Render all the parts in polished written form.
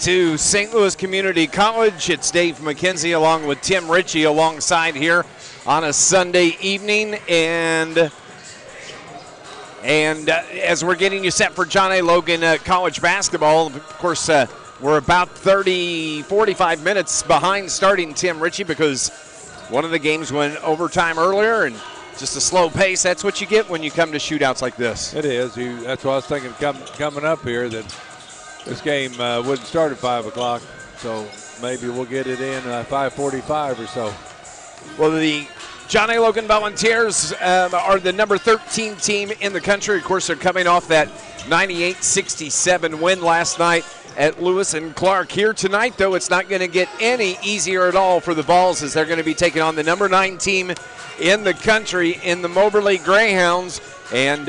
to St. Louis Community College. It's Dave McKenzie along with Tim Ritchie alongside here on a Sunday evening. And as we're getting you set for John A. Logan college basketball, of course, we're about 45 minutes behind starting Tim Ritchie because one of the games went overtime earlier and just a slow pace. That's what you get when you come to shootouts like this. It is. That's what I was thinking coming up here, that this game wouldn't start at 5 o'clock, so maybe we'll get it in 5:45 or so. Well, the John A. Logan Volunteers are the number 13 team in the country. Of course, they're coming off that 98-67 win last night at Lewis and Clark. Here tonight, though, it's not going to get any easier at all for the Vols, as they're going to be taking on the number 9 team in the country in the Moberly Greyhounds. And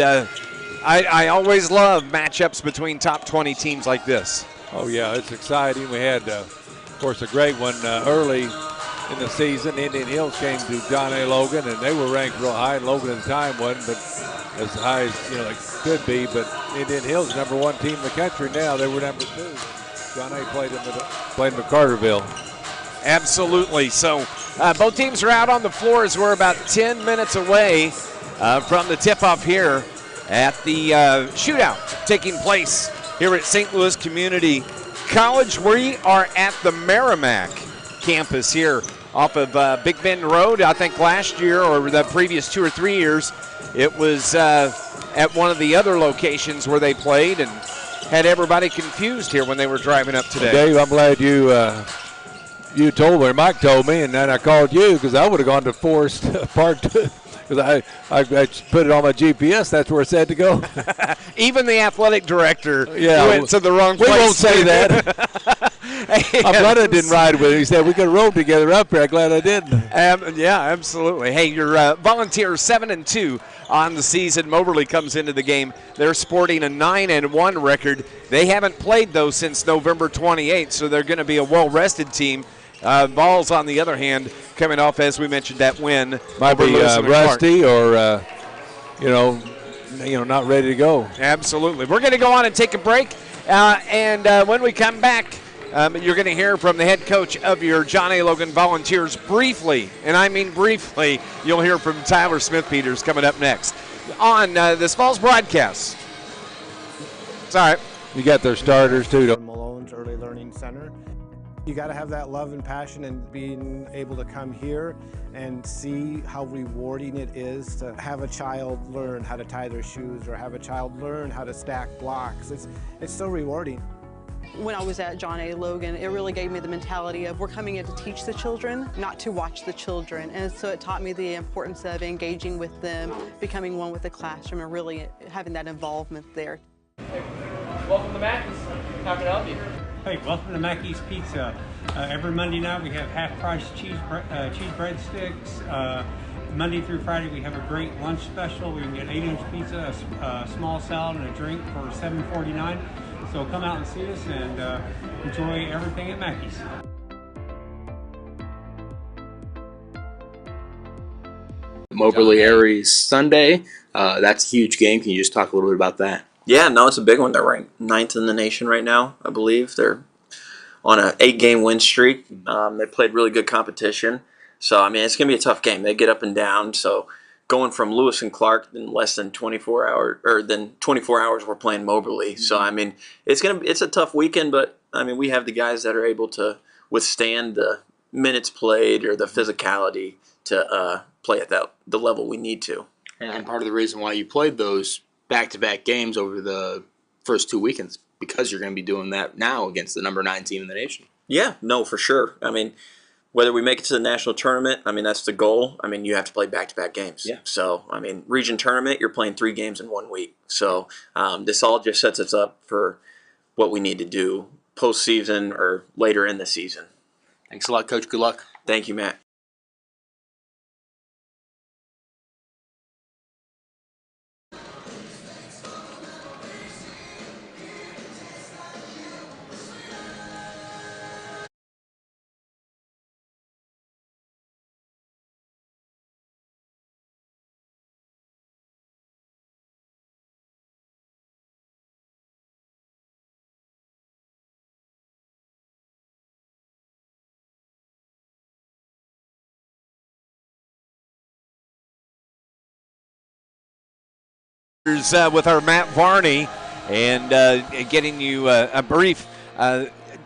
I always love matchups between top 20 teams like this. Oh, yeah, it's exciting. We had, of course, a great one early in the season. Indian Hills came to John A. Logan, and they were ranked real high, and Logan at the time wasn't, but as high as they could be. But Indian Hills, number 1 team in the country now. They were number 2. John A. played in McCarterville. Absolutely. So both teams are out on the floor as we're about 10 minutes away from the tip-off here at the shootout taking place here at St. Louis Community College. We are at the Merrimack campus here off of Big Bend Road. I think last year or the previous 2 or 3 years it was at one of the other locations where they played and had everybody confused here when they were driving up today. Dave, I'm glad you told me, Mike told me, and then I called you because I would have gone to Forest Park because I put it on my GPS. That's where it said to go. Even the athletic director went to the wrong place. We won't say that. I'm glad I didn't ride with him. He said we could roll together up here. I'm glad I didn't. Yeah, absolutely. Hey, your Volunteers 7-2 on the season. Moberly comes into the game. They're sporting a 9-1 record. They haven't played, though, since November 28th, so they're going to be a well-rested team. Vols, on the other hand, coming off, as we mentioned, that win. Might be rusty or, not ready to go. Absolutely. We're going to go on and take a break, and when we come back, you're going to hear from the head coach of your John A. Logan Volunteers briefly, and I mean briefly. You'll hear from Tyler Smith-Peters coming up next on this fall's broadcast. It's all right. You got their starters, too. Malone's Early Learning Center. You got to have that love and passion, and being able to come here and see how rewarding it is to have a child learn how to tie their shoes or have a child learn how to stack blocks. It's so rewarding. When I was at John A. Logan, it really gave me the mentality of we're coming in to teach the children, not to watch the children. And so it taught me the importance of engaging with them, becoming one with the classroom, and really having that involvement there. Hey, welcome to Mackey's. How can I help you? Hey, welcome to Mackey's Pizza. Every Monday night we have half-price cheese breadsticks. Monday through Friday we have a great lunch special. We can get 8-inch pizza, a small salad, and a drink for $7.49. So come out and see us and enjoy everything at Mackey's. Moberly Aries Sunday. That's a huge game. Can you just talk a little bit about that? Yeah, no, it's a big one. They're ranked 9th in the nation right now, I believe. They're on an 8-game win streak. They played really good competition. So, I mean, it's going to be a tough game. They get up and down. So, going from Lewis and Clark in less than 24 hours, or than 24 hours, we're playing Moberly. Mm-hmm. So, I mean, it's a tough weekend, but, I mean, we have the guys that are able to withstand the minutes played or the physicality to play at the level we need to. And part of the reason why you played those back-to-back games over the first 2 weekends, because you're going to be doing that now against the number 9 team in the nation. Yeah, no, for sure. I mean, whether we make it to the national tournament, I mean, that's the goal. I mean, you have to play back-to-back games. Yeah. So, I mean, region tournament, you're playing 3 games in 1 week. So, this all just sets us up for what we need to do postseason or later in the season. Thanks a lot, Coach. Good luck. Thank you, Matt. With our Matt Varney and getting you a brief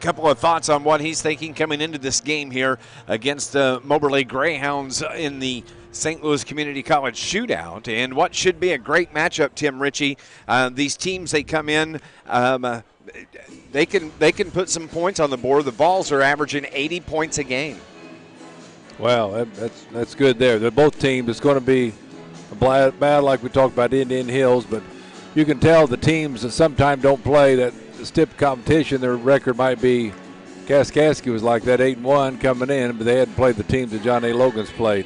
couple of thoughts on what he's thinking coming into this game here against the Moberly Greyhounds in the St. Louis Community College shootout, and what should be a great matchup, Tim Ritchie. These teams, they come in, they can put some points on the board. The Vols are averaging 80 points a game. Well, that's good there. They're both teams. It's going to be a battle like we talked about Indian Hills, but you can tell the teams that sometimes don't play that stiff competition, their record might be. Kaskaskia was like that, 8-1 coming in, but they hadn't played the teams that John A. Logan's played.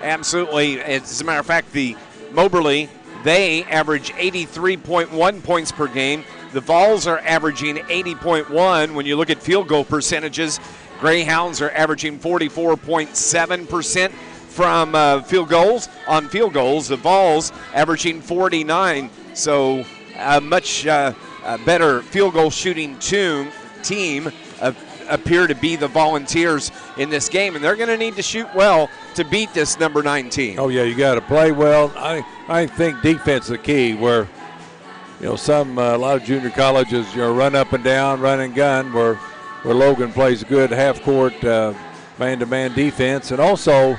Absolutely. As a matter of fact, the Moberly, they average 83.1 points per game. The Vols are averaging 80.1. When you look at field goal percentages, Greyhounds are averaging 44.7% from field goals. On field goals, the Vols averaging 49. So a much better field goal shooting team appear to be the Volunteers in this game, and they're going to need to shoot well to beat this number 9 team. Oh yeah, you got to play well. I think defense is the key. Where a lot of junior colleges run up and down, run and gun. Where Logan plays good half court man-to-man defense, and also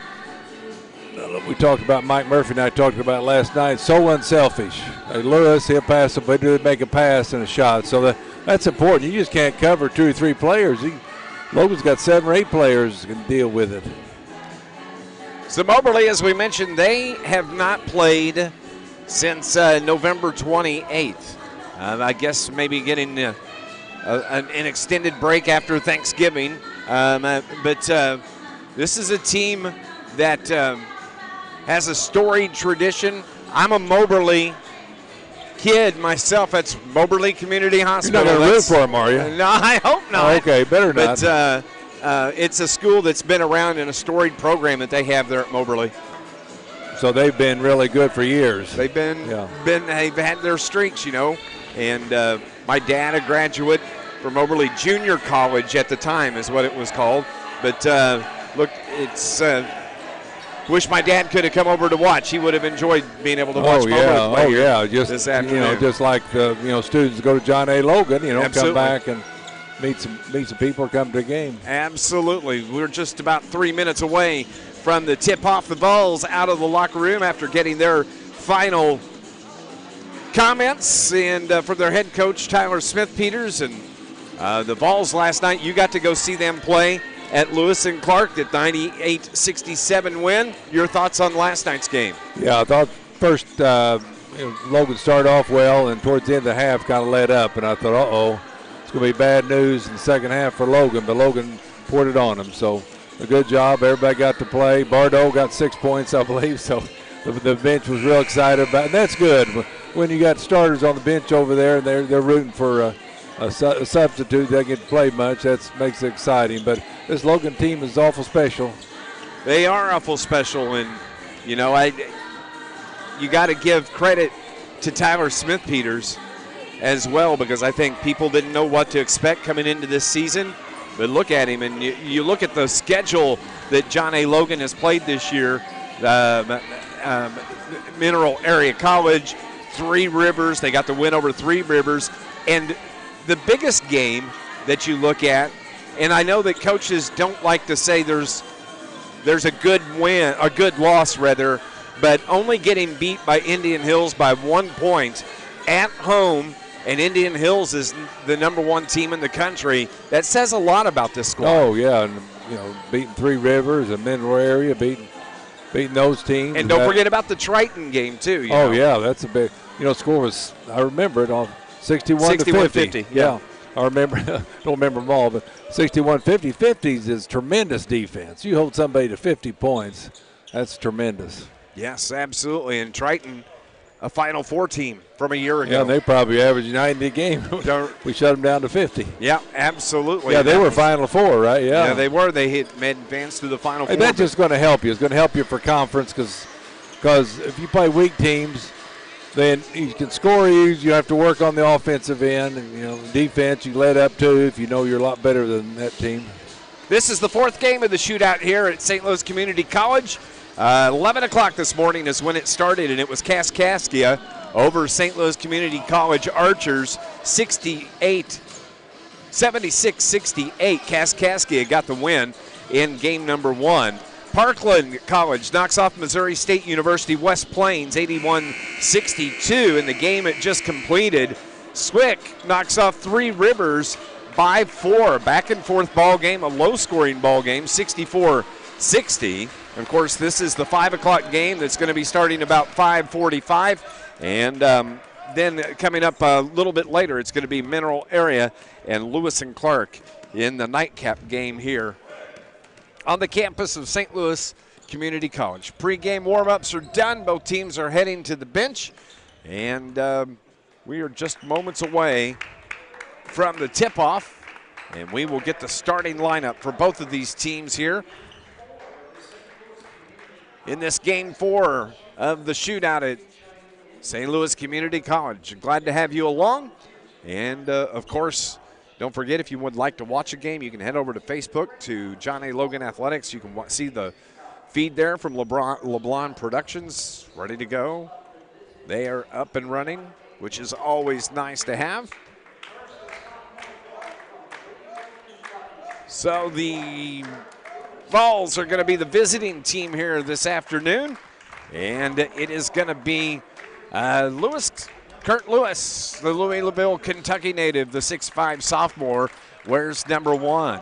we talked about Mike Murphy and I talked about last night. So unselfish. Lewis, he'll pass, but he'll make a pass and a shot. So that's important. You just can't cover 2 or 3 players. Logan's got 7 or 8 players who can deal with it. So Moberly, as we mentioned, they have not played since November 28th. I guess maybe getting an extended break after Thanksgiving. But this is a team that has a storied tradition. I'm a Moberly kid myself. That's Moberly Community Hospital. You're not going to root for them, are you? No, I hope not. Oh, okay, better not. But it's a school that's been around in a storied program that they have there at Moberly. So they've been really good for years. They've they've had their streaks, And my dad, a graduate from Moberly Junior College at the time, is what it was called. But look, it's. Wish my dad could have come over to watch. He would have enjoyed being able to watch Moberly play just this afternoon. Just like the students go to John A. Logan, Absolutely. Come back and meet some people, come to the game. Absolutely. We're just about 3 minutes away from the tip-off. The Vols out of the locker room after getting their final comments and from their head coach, Tyler Smith-Peters. And the Vols last night, you got to go see them play at Lewis and Clark, that 98-67 win. Your thoughts on last night's game? Yeah, I thought first Logan started off well, and towards the end of the half kind of let up, and I thought, uh-oh, it's going to be bad news in the second half for Logan, but Logan poured it on him. So a good job. Everybody got to play. Bardo got 6 points, I believe, so the bench was real excited about it. And that's good when you got starters on the bench over there, and they're rooting for a substitute that can play much. That makes it exciting. But this Logan team is awful special. They are awful special, and you got to give credit to Tyler Smith-Peters as well, because I think people didn't know what to expect coming into this season. But look at him, and you look at the schedule that John A. Logan has played this year. Mineral Area College, 3 Rivers. They got the win over 3 Rivers, and the biggest game that you look at, and I know that coaches don't like to say there's a good win, a good loss rather, but only getting beat by Indian Hills by 1 point at home, and Indian Hills is the number 1 team in the country. That says a lot about this squad. Oh yeah, and beating 3 Rivers, a Mineral Area, beating those teams. And don't forget about the Triton game too. Yeah, that's a big. Score was, I remember it on 61-50. Yeah. I remember, don't remember them all, but 61-50. 50s is tremendous defense. You hold somebody to 50 points, that's tremendous. Yes, absolutely. And Triton, a Final Four team from a year ago. Yeah, they probably averaged 90 a game. We shut them down to 50. Yeah, absolutely. Yeah, they were Final Four, right? Yeah, they were. They advanced to the Final Four. That's just going to help you. It's going to help you for conference because if you play weak teams, then you can score easy. You have to work on the offensive end, and defense you let up to if you know you're a lot better than that team. This is the 4th game of the shootout here at St. Louis Community College. 11 o'clock this morning is when it started, and it was Kaskaskia over St. Louis Community College Archers, 76-68. Kaskaskia got the win in game number 1. Parkland College knocks off Missouri State University West Plains 81-62 in the game it just completed. Swick knocks off Three Rivers by 4. Back and forth ball game, a low-scoring ball game, 64-60. Of course, this is the 5 o'clock game that's going to be starting about 5:45. And then coming up a little bit later, it's going to be Mineral Area and Lewis and Clark in the nightcap game here on the campus of St. Louis Community College. Pre-game warm-ups are done. Both teams are heading to the bench. And we are just moments away from the tip-off. And we will get the starting lineup for both of these teams here in this game 4 of the shootout at St. Louis Community College. Glad to have you along. And, of course, don't forget, if you would like to watch a game, you can head over to Facebook to John A. Logan Athletics. You can see the feed there from LeBlanc Productions, ready to go. They are up and running, which is always nice to have. So the Vols are going to be the visiting team here this afternoon, and it is going to be Kurt Lewis, the Louisville, Kentucky native, the 6'5 sophomore, wears number 1.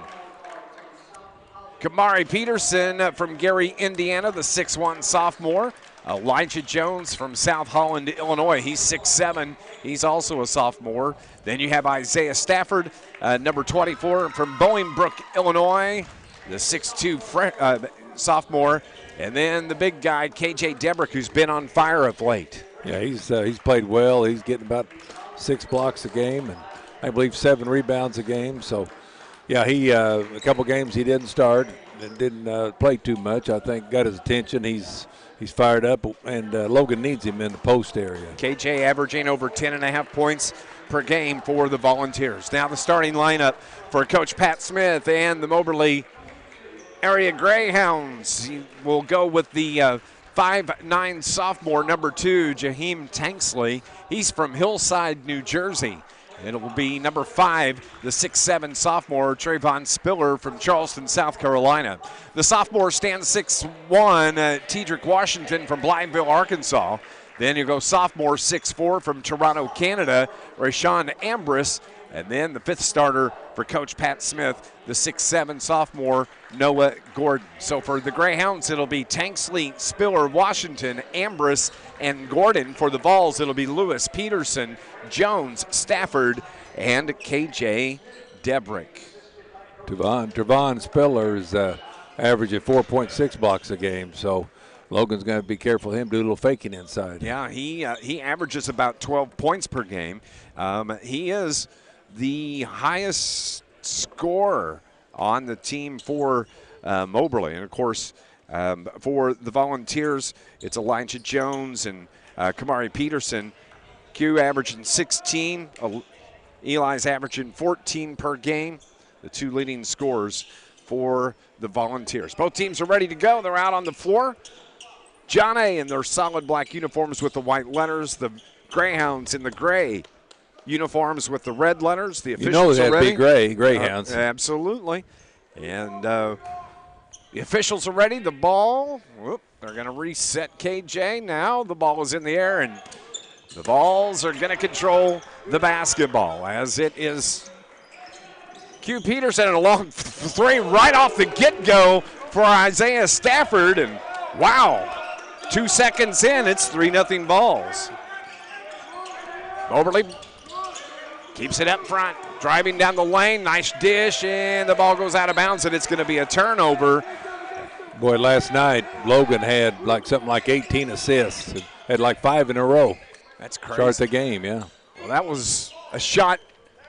Kamari Peterson from Gary, Indiana, the 6'1 sophomore. Elijah Jones from South Holland, Illinois. He's 6'7". He's also a sophomore. Then you have Isaiah Stafford, number 24 from Bolingbrook, Illinois, the 6'2 sophomore. And then the big guy, KJ Debrick, who's been on fire of late. Yeah, he's played well. He's getting about 6 blocks a game, and I believe 7 rebounds a game. So, yeah, he a couple games he didn't start and didn't play too much. I think got his attention. He's fired up, and Logan needs him in the post area. KJ averaging over 10.5 points per game for the Volunteers. Now the starting lineup for Coach Pat Smith and the Moberly area Greyhounds. He will go with the 5'9 sophomore, number 2, Jaheim Tanksley. He's from Hillside, New Jersey. It will be number 5, the 6'7 sophomore, Trayvon Spiller from Charleston, South Carolina. The sophomore stands 6'1, Tedrick Washington from Blytheville, Arkansas. Then you go sophomore, 6'4 from Toronto, Canada, Rashawn Ambrose. And then the 5th starter for Coach Pat Smith, the 6'7 sophomore, Noah Gordon. So for the Greyhounds, it'll be Tanksley, Spiller, Washington, Ambrose, and Gordon. For the Vols, it'll be Lewis, Peterson, Jones, Stafford, and KJ Debrick. Trevon Spiller is averaging 4.6 blocks a game, so Logan's going to be careful of him, do a little faking inside. Yeah, he averages about 12 points per game. He is the highest scorer on the team for Moberly. And, of course, for the Volunteers, it's Elijah Jones and Kamari Peterson. Q averaging 16. Eli's averaging 14 per game. The 2 leading scorers for the Volunteers. Both teams are ready to go. They're out on the floor. John A. in their solid black uniforms with the white letters. The Greyhounds in the gray uniforms with the red letters. The officials are ready. You know that'd be Greyhounds. Absolutely. And the officials are ready. The ball, they're going to reset KJ now. The ball is in the air, and the Vols are going to control the basketball as it is Q Peterson and a long 3 right off the get-go for Isaiah Stafford. And, wow, 2 seconds in, it's 3-0 Vols. Moberly keeps it up front, driving down the lane, nice dish, and the ball goes out of bounds, and it's going to be a turnover. Boy, last night Logan had something like 18 assists, had like 5 in a row. That's crazy. Start the game, yeah. Well, that was a shot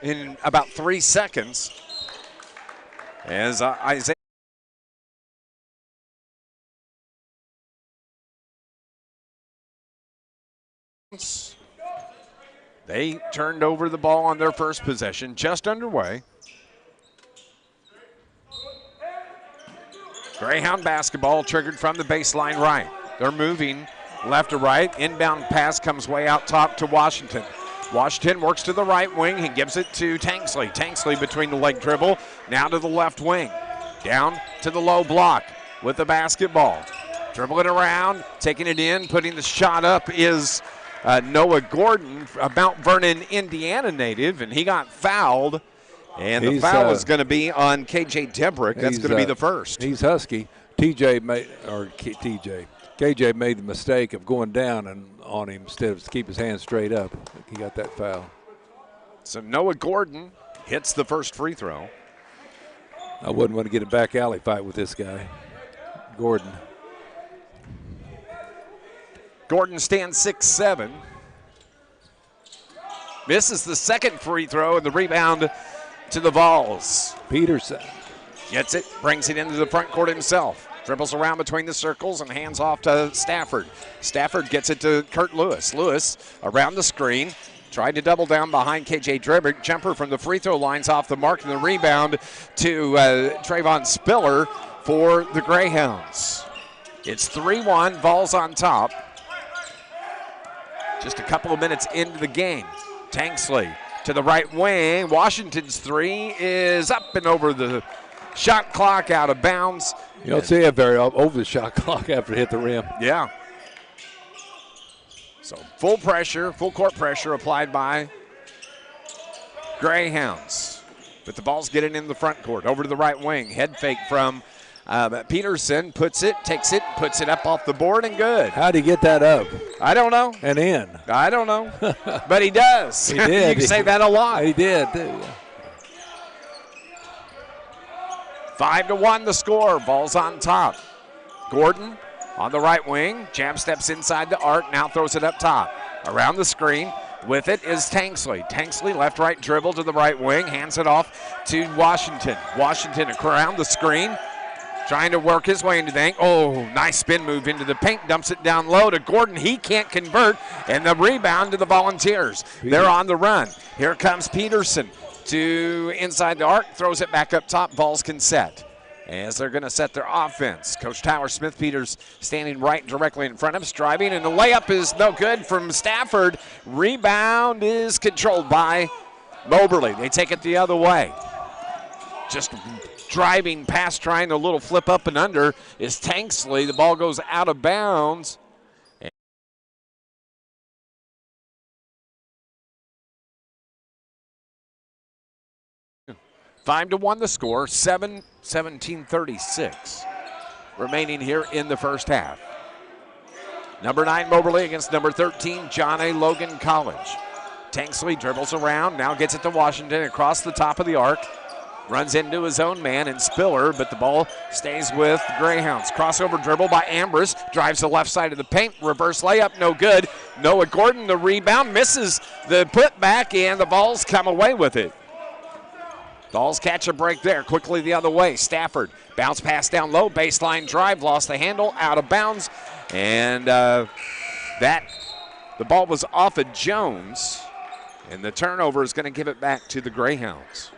in about 3 seconds. As Isaiah they turned over the ball on their first possession, just underway. Greyhound basketball triggered from the baseline right. They're moving left to right. Inbound pass comes way out top to Washington. Washington works to the right wing. He gives it to Tanksley. Tanksley between the leg dribble. Now to the left wing. Down to the low block with the basketball. Dribbling around, taking it in, putting the shot up is Noah Gordon, a Mount Vernon, Indiana native, and he got fouled. And the foul is going to be on KJ Debrick. That's going to be the first. He's Husky. KJ made the mistake of going down and on him instead of to keep his hands straight up. He got that foul. So Noah Gordon hits the first free throw. I wouldn't want to get a back alley fight with this guy, Gordon. Gordon stands 6'7". Misses the second free throw, and the rebound to the Vols. Peterson gets it, brings it into the front court himself. Dribbles around between the circles and hands off to Stafford. Stafford gets it to Kurt Lewis. Lewis around the screen. Tried to double down behind KJ Debrick. Jumper from the free throw line's off the mark, and the rebound to Trayvon Spiller for the Greyhounds. It's 3-1, Vols on top. Just a couple of minutes into the game. Tanksley to the right wing. Washington's three is up and over the shot clock, out of bounds. You don't see it very over the shot clock after it hit the rim. Yeah. So full pressure, full court pressure applied by Greyhounds. But the ball's getting in the front court. Over to the right wing. Head fake from Peterson. Takes it, puts it up off the board, and good. How'd he get that up? I don't know. And in? I don't know. But he does. He did. You can say that a lot. He did, too. 5-1 the score. Ball's on top. Gordon on the right wing. Jab steps inside the arc. Now throws it up top. Around the screen. With it is Tanksley. Tanksley left-right dribble to the right wing. Hands it off to Washington. Washington around the screen. Trying to work his way into the paint. Oh, nice spin move into the paint. Dumps it down low to Gordon. He can't convert. And the rebound to the Volunteers. They're on the run. Here comes Peterson to inside the arc. Throws it back up top. Vols can set as they're going to set their offense. Coach Tyler Smith-Peters standing right directly in front of us, driving, and the layup is no good from Stafford. Rebound is controlled by Moberly. They take it the other way. Just driving past, trying a little flip up and under is Tanksley. The ball goes out of bounds. 5-1 the score, 17-36 remaining here in the first half. Number 9 Moberly against number 13 John A. Logan College. Tanksley dribbles around, now gets it to Washington across the top of the arc. Runs into his own man and Spiller, but the ball stays with the Greyhounds. Crossover dribble by Ambrose, drives the left side of the paint, reverse layup, no good. Noah Gordon, the rebound, misses the putback, and the Vols come away with it. Vols catch a break there, quickly the other way. Stafford, bounce pass down low, baseline drive, lost the handle, out of bounds, and the ball was off of Jones, and the turnover is going to give it back to the Greyhounds.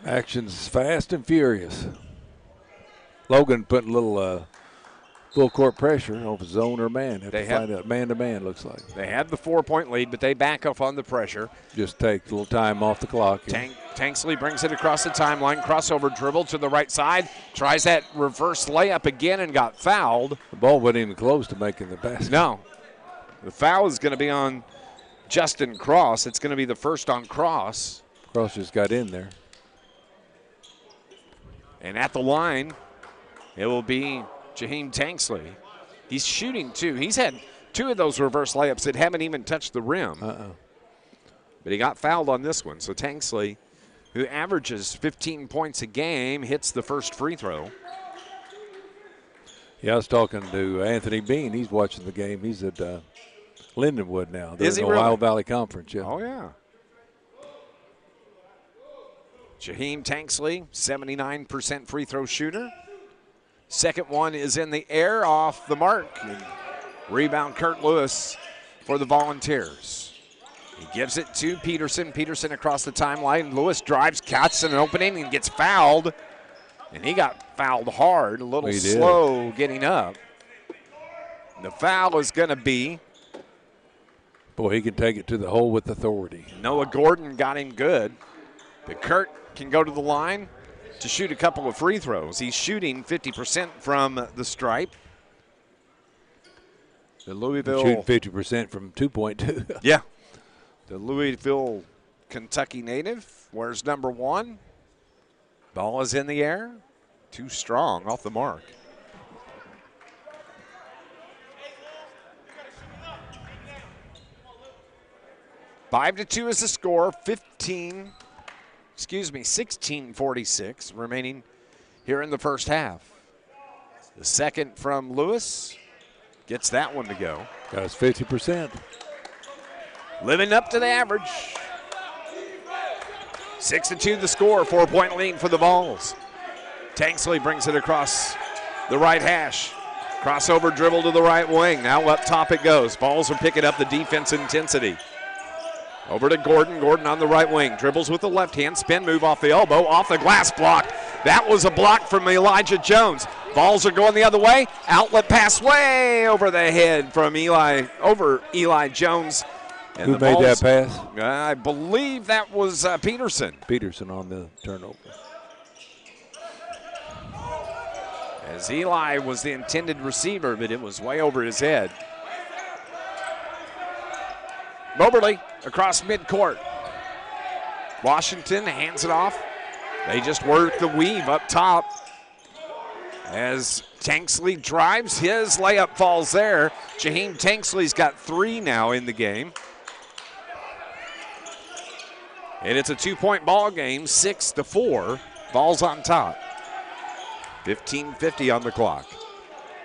Action's fast and furious. Logan putting a little full court pressure over zone or man. They find out man-to-man, looks like. They had the 4-point lead, but they back off on the pressure. Just take a little time off the clock. Tanksley brings it across the timeline, crossover dribble to the right side, tries that reverse layup again and got fouled. The ball wasn't even close to making the basket. No. The foul is going to be on Justin Cross. It's going to be the first on Cross. Cross just got in there. And at the line, it will be Jaheim Tanksley. He's shooting two. He's had 2 of those reverse layups that haven't even touched the rim. But he got fouled on this one. So Tanksley, who averages 15 points a game, hits the first free throw. Yeah, I was talking to Anthony Bean. He's watching the game. He's at Lindenwood now. They're Is he in the really? Ohio Valley Conference. Yeah. Oh, yeah. Jaheim Tanksley, 79% free throw shooter. Second one is in the air, off the mark. And rebound Kurt Lewis for the Volunteers. He gives it to Peterson. Peterson across the timeline. Lewis drives, cuts an opening, and gets fouled. And he got fouled hard, a little slow getting up. The foul is going to be. Boy, he can take it to the hole with authority. Noah Gordon got him good. But Kurt can go to the line to shoot a couple of free throws. He's shooting 50% from the stripe. The Louisville. Shooting 50% from 2.2. Yeah. The Louisville, Kentucky native wears number 1. Ball is in the air. Too strong off the mark. Five to 2 is the score. 16:46 remaining here in the first half. The second from Lewis gets that one to go. Got us 50%. Living up to the average. 6 to 2 the score. 4-point lead for the Vols. Tanksley brings it across the right hash. Crossover dribble to the right wing. Now up top it goes. Vols are picking up the defense intensity. Over to Gordon. Gordon on the right wing. Dribbles with the left hand. Spin move off the elbow. Off the glass block. That was a block from Elijah Jones. Vols are going the other way. Outlet pass way over the head from Eli Jones. And who made that pass? I believe that was Peterson. Peterson on the turnover. As Eli was the intended receiver, but it was way over his head. Moberly across midcourt. Washington hands it off. They just work the weave up top. As Tanksley drives, his layup falls there. Jaheim Tanksley's got 3 now in the game. And it's a 2-point ball game, 6 to 4. Vols on top. 15:50 on the clock.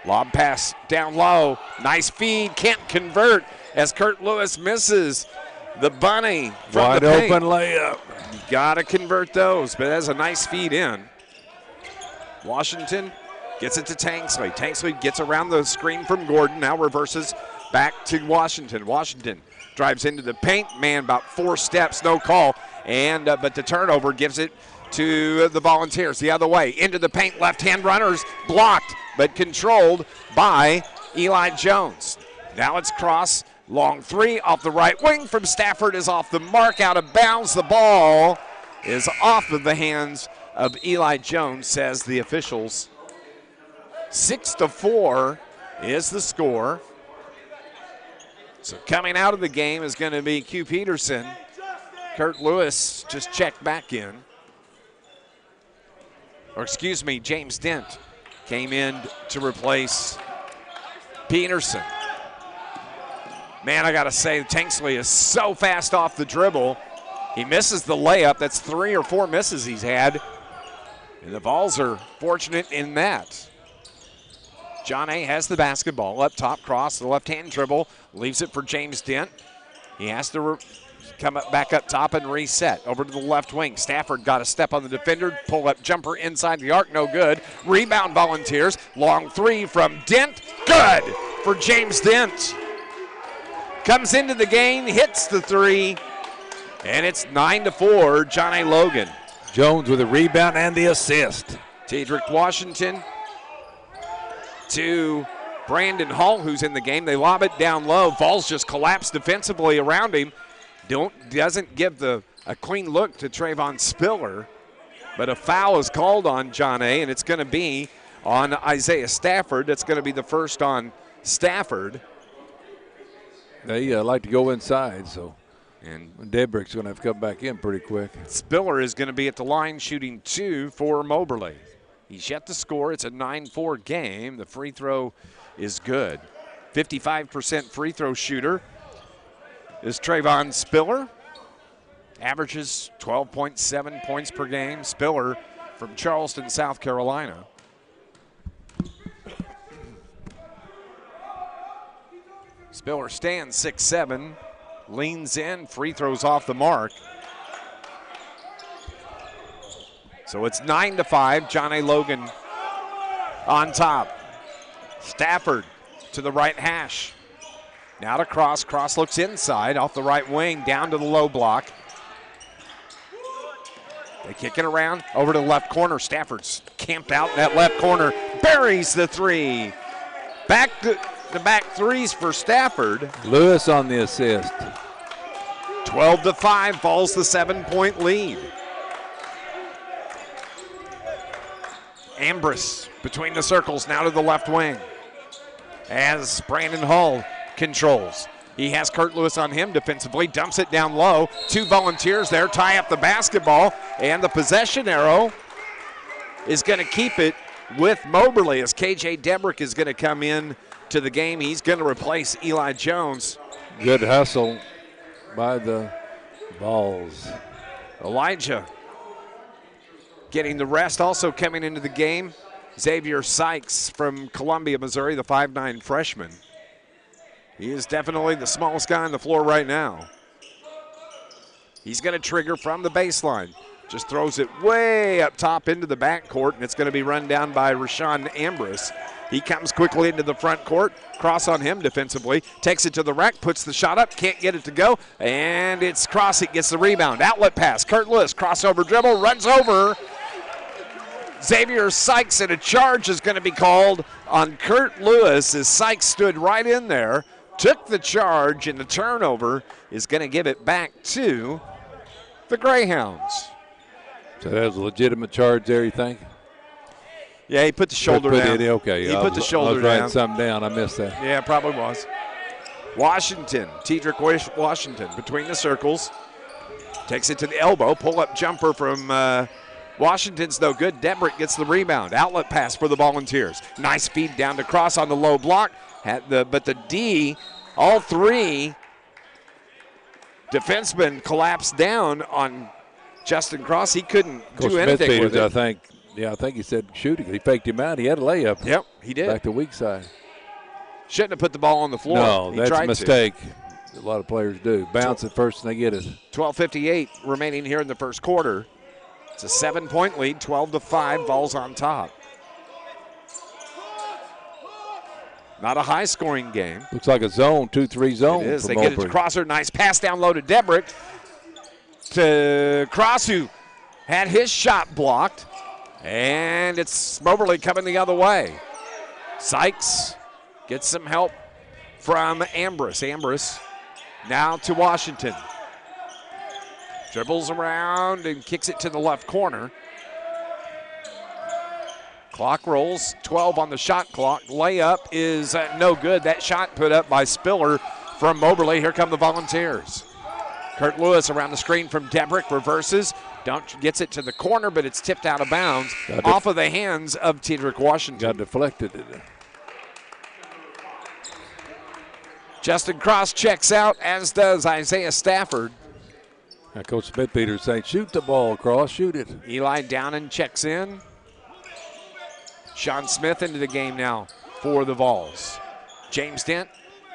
Lob pass down low. Nice feed. Can't convert as Kurt Lewis misses the bunny from Wide the paint. open layup. You got to convert those, but that's a nice feed in. Washington gets it to Tanksley. Tanksley gets around the screen from Gordon. Now reverses back to Washington. Washington drives into the paint. Man, about 4 steps, no call. And but the turnover gives it to the Volunteers the other way. Into the paint, left-hand runners blocked, but controlled by Eli Jones. Now it's cross, long 3 off the right wing from Stafford is off the mark, out of bounds. The ball is off of the hands of Eli Jones, says the officials. 6 to 4 is the score. So coming out of the game is going to be Q Peterson. Kurt Lewis just checked back in. Or excuse me, James Dent came in to replace Peterson. Man, I got to say, Tanksley is so fast off the dribble. He misses the layup. That's 3 or 4 misses he's had. And the Vols are fortunate in that. John A. has the basketball up top, cross, the left-hand dribble, leaves it for James Dent. He has to come back up top and reset. Over to the left wing. Stafford got a step on the defender, pull-up jumper inside the arc, no good. Rebound Volunteers, long 3 from Dent, good for James Dent. Comes into the game, hits the 3, and it's 9 to 4, John A. Logan. Jones with a rebound and the assist. Tedrick Washington to Brandon Hall, who's in the game. They lob it down low. Vols just collapse defensively around him. Doesn't give a clean look to Trayvon Spiller, but a foul is called on John A., and it's going to be on Isaiah Stafford. That's going to be the first on Stafford. They like to go inside, so And Debrick's going to have to come back in pretty quick. Spiller is going to be at the line shooting 2 for Moberly. He's yet to score. It's a 9-4 game. The free throw is good. 55% free throw shooter is Trayvon Spiller. Averages 12.7 points per game. Spiller from Charleston, South Carolina. Spiller stands 6'7", leans in, free throws off the mark. So it's 9 to 5. John A. Logan on top. Stafford to the right hash. Now to Cross. Cross looks inside off the right wing, down to the low block. They kick it around over to the left corner. Stafford's camped out in that left corner. Buries the 3. Back to back-to-back threes for Stafford. Lewis on the assist. 12-5 falls the 7-point lead. Ambrose between the circles, now to the left wing. As Brandon Hall controls. He has Kurt Lewis on him defensively, dumps it down low. 2 Volunteers there, tie up the basketball, and the possession arrow is going to keep it with Moberly as KJ Debrick is going to come in to the game. He's going to replace Eli Jones. Good hustle by the Vols. Elijah getting the rest. Also coming into the game, Xavier Sykes from Columbia, Missouri, the 5'9" freshman. He is definitely the smallest guy on the floor right now. He's going to trigger from the baseline. Just throws it way up top into the backcourt, and it's going to be run down by Rashawn Ambrose. He comes quickly into the front court, cross on him defensively, takes it to the rack, puts the shot up, can't get it to go, and it's Cross. It gets the rebound. Outlet pass, Kurt Lewis, crossover dribble, runs over Xavier Sykes, and a charge is going to be called on Kurt Lewis as Sykes stood right in there, took the charge, and the turnover is going to give it back to the Greyhounds. So that was a legitimate charge there, you think? Yeah, he put the shoulder down. Okay. He put the shoulder I was writing down. something down. I missed that. Yeah, probably was. Washington, Tedrick Washington between the circles. Takes it to the elbow. Pull-up jumper from Washington's no good. Debrick gets the rebound. Outlet pass for the Volunteers. Nice feed down to Cross on the low block. But the D, all 3 defensemen collapsed down on Justin Cross. He couldn't do anything with it. I think he said shooting. He faked him out. He had a layup. Yep, he did. Back to weak side. Shouldn't have put the ball on the floor. No, that's a mistake. To. A lot of players do. Bounce it first and they get it. 12:58 remaining here in the first quarter. It's a 7-point lead, 12-5, Vols on top. Not a high-scoring game. Looks like a zone, 2-3 zone. It is. They get it to Crosser. Nice pass down low to Debrick. To Cross, who had his shot blocked. And it's Moberly coming the other way. Sykes gets some help from Ambrose. Ambrose now to Washington. Dribbles around and kicks it to the left corner. Clock rolls, 12 on the shot clock. Layup is no good. That shot put up by Spiller from Moberly. Here come the Volunteers. Kurt Lewis around the screen from Debrick, reverses. Gets it to the corner, but it's tipped out of bounds off of the hands of Tedrick Washington. Got deflected. Justin Cross checks out, as does Isaiah Stafford. Now Coach Smith-Peter saying, shoot the ball, Cross, shoot it. Eli Downen checks in. Sean Smith into the game now for the Vols. James Dent,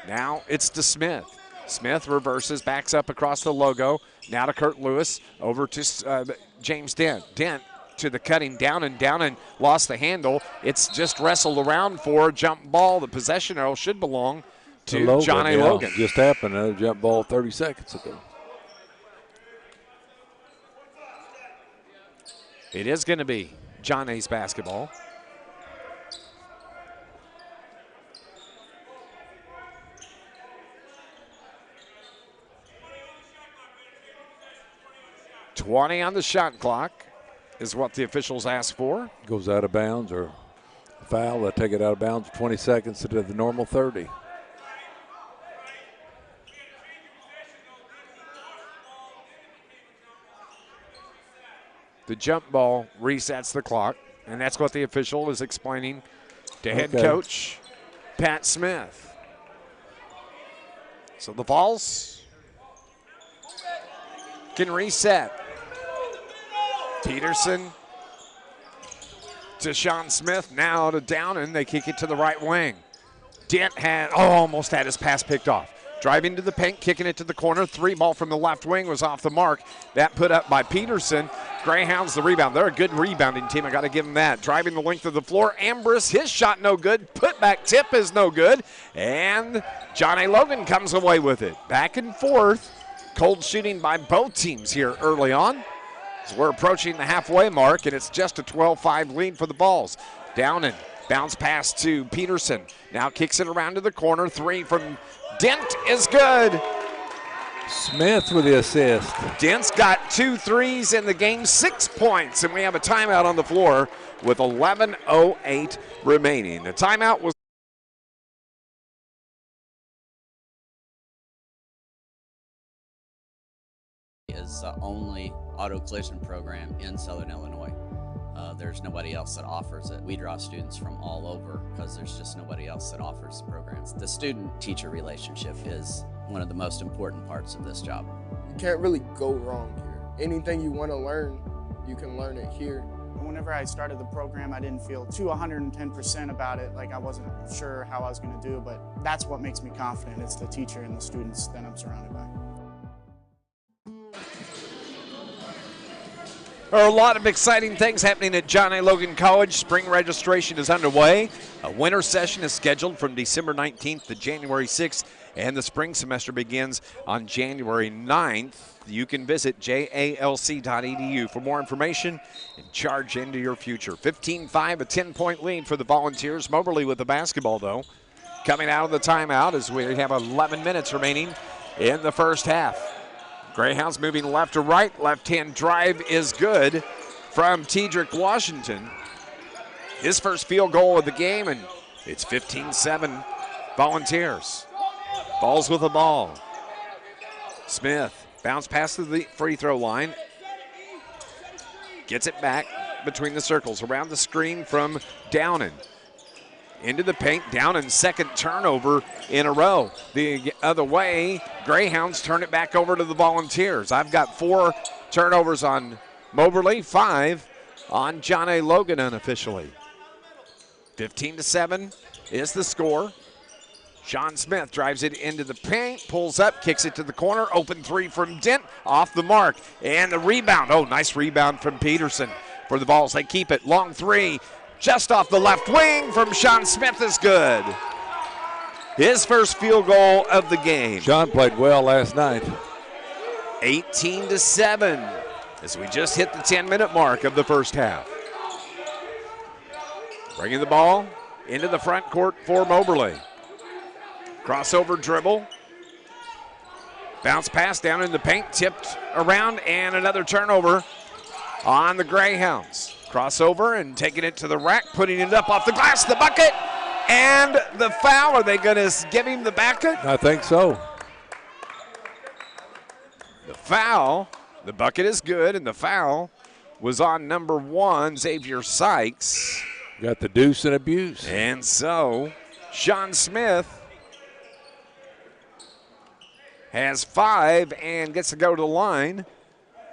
now it's to Smith. Smith reverses, backs up across the logo. Now to Kurt Lewis, over to James Dent. Dent to the cutting down and lost the handle. It's just wrestled around for a jump ball. The possession arrow should belong to John A. Logan. Just happened, another jump ball 30 seconds ago. It is going to be John A.'s basketball. $20 on the shot clock is what the officials ask for. Goes out of bounds or a foul. They'll take it out of bounds for 20 seconds instead of the normal 30. The jump ball resets the clock, and that's what the official is explaining to head coach Pat Smith. So the Vols can reset. Peterson to Sean Smith, now to Downen. They kick it to the right wing. Dent almost had his pass picked off. Driving to the paint, kicking it to the corner. 3 ball from the left wing was off the mark. That put up by Peterson. Greyhounds the rebound. They're a good rebounding team. I got to give them that. Driving the length of the floor. Ambrose, his shot no good. Putback tip is no good. And John A. Logan comes away with it. Back and forth. Cold shooting by both teams here early on. As we're approaching the halfway mark, and it's just a 12-5 lead for the Vols. Downen Bounce pass to Peterson. Now kicks it around to the corner. 3 from Dent is good. Smith with the assist. Dent's got 2 threes in the game, 6 points, and we have a timeout on the floor with 11:08 remaining. The timeout was is the only auto collision program in Southern Illinois. There's nobody else that offers it. We draw students from all over because there's just nobody else that offers the programs. The student-teacher relationship is one of the most important parts of this job. You can't really go wrong here. Anything you want to learn, you can learn it here. Whenever I started the program, I didn't feel too 110% about it. Like I wasn't sure how I was going to do, but that's what makes me confident. It's the teacher and the students that I'm surrounded by. There are a lot of exciting things happening at John A. Logan College. Spring registration is underway. A winter session is scheduled from December 19th to January 6th, and the spring semester begins on January 9th. You can visit jalc.edu for more information and charge into your future. 15-5, a 10-point lead for the Volunteers. Moberly with the basketball, though. Coming out of the timeout as we have 11 minutes remaining in the first half. Greyhounds moving left to right. Left-hand drive is good from Tedrick Washington. His first field goal of the game, and it's 15-7 Volunteers. Balls with the ball. Smith, bounce pass to the free throw line. Gets it back between the circles, around the screen from Downen. Into the paint, Downen's second turnover in a row. The other way, Greyhounds turn it back over to the Volunteers. I've got 4 turnovers on Moberly, 5 on John A. Logan unofficially. 15-7 is the score. Sean Smith drives it into the paint, pulls up, kicks it to the corner. Open 3 from Dent, off the mark. And the rebound. Oh, nice rebound from Peterson for the Vols. They keep it. Long 3, just off the left wing from Sean Smith is good. His first field goal of the game. Sean played well last night. 18-7 as we just hit the 10-minute mark of the first half. Bringing the ball into the front court for Moberly. Crossover dribble. Bounce pass down in the paint, tipped around, and another turnover on the Greyhounds. Crossover and taking it to the rack, putting it up off the glass, the bucket, and the foul. Are they going to give him the bucket? I think so. The foul, the bucket is good, and the foul was on number 1, Xavier Sykes. Got the deuce and abuse. And so, Sean Smith has 5 and gets to go to the line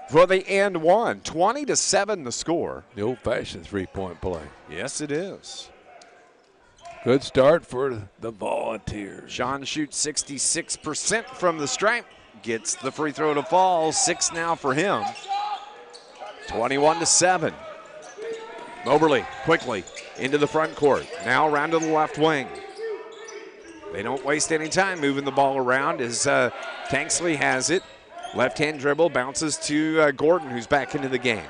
for the and 1. 20-7 the score. The old-fashioned three-point play. Yes, it is. Good start for the Volunteers. Sean shoots 66% from the stripe. Gets the free throw to fall. 6 now for him. 21-7. Moberly quickly into the front court. Now around to the left wing. They don't waste any time moving the ball around as Tanksley has it. Left-hand dribble, bounces to Gordon, who's back into the game.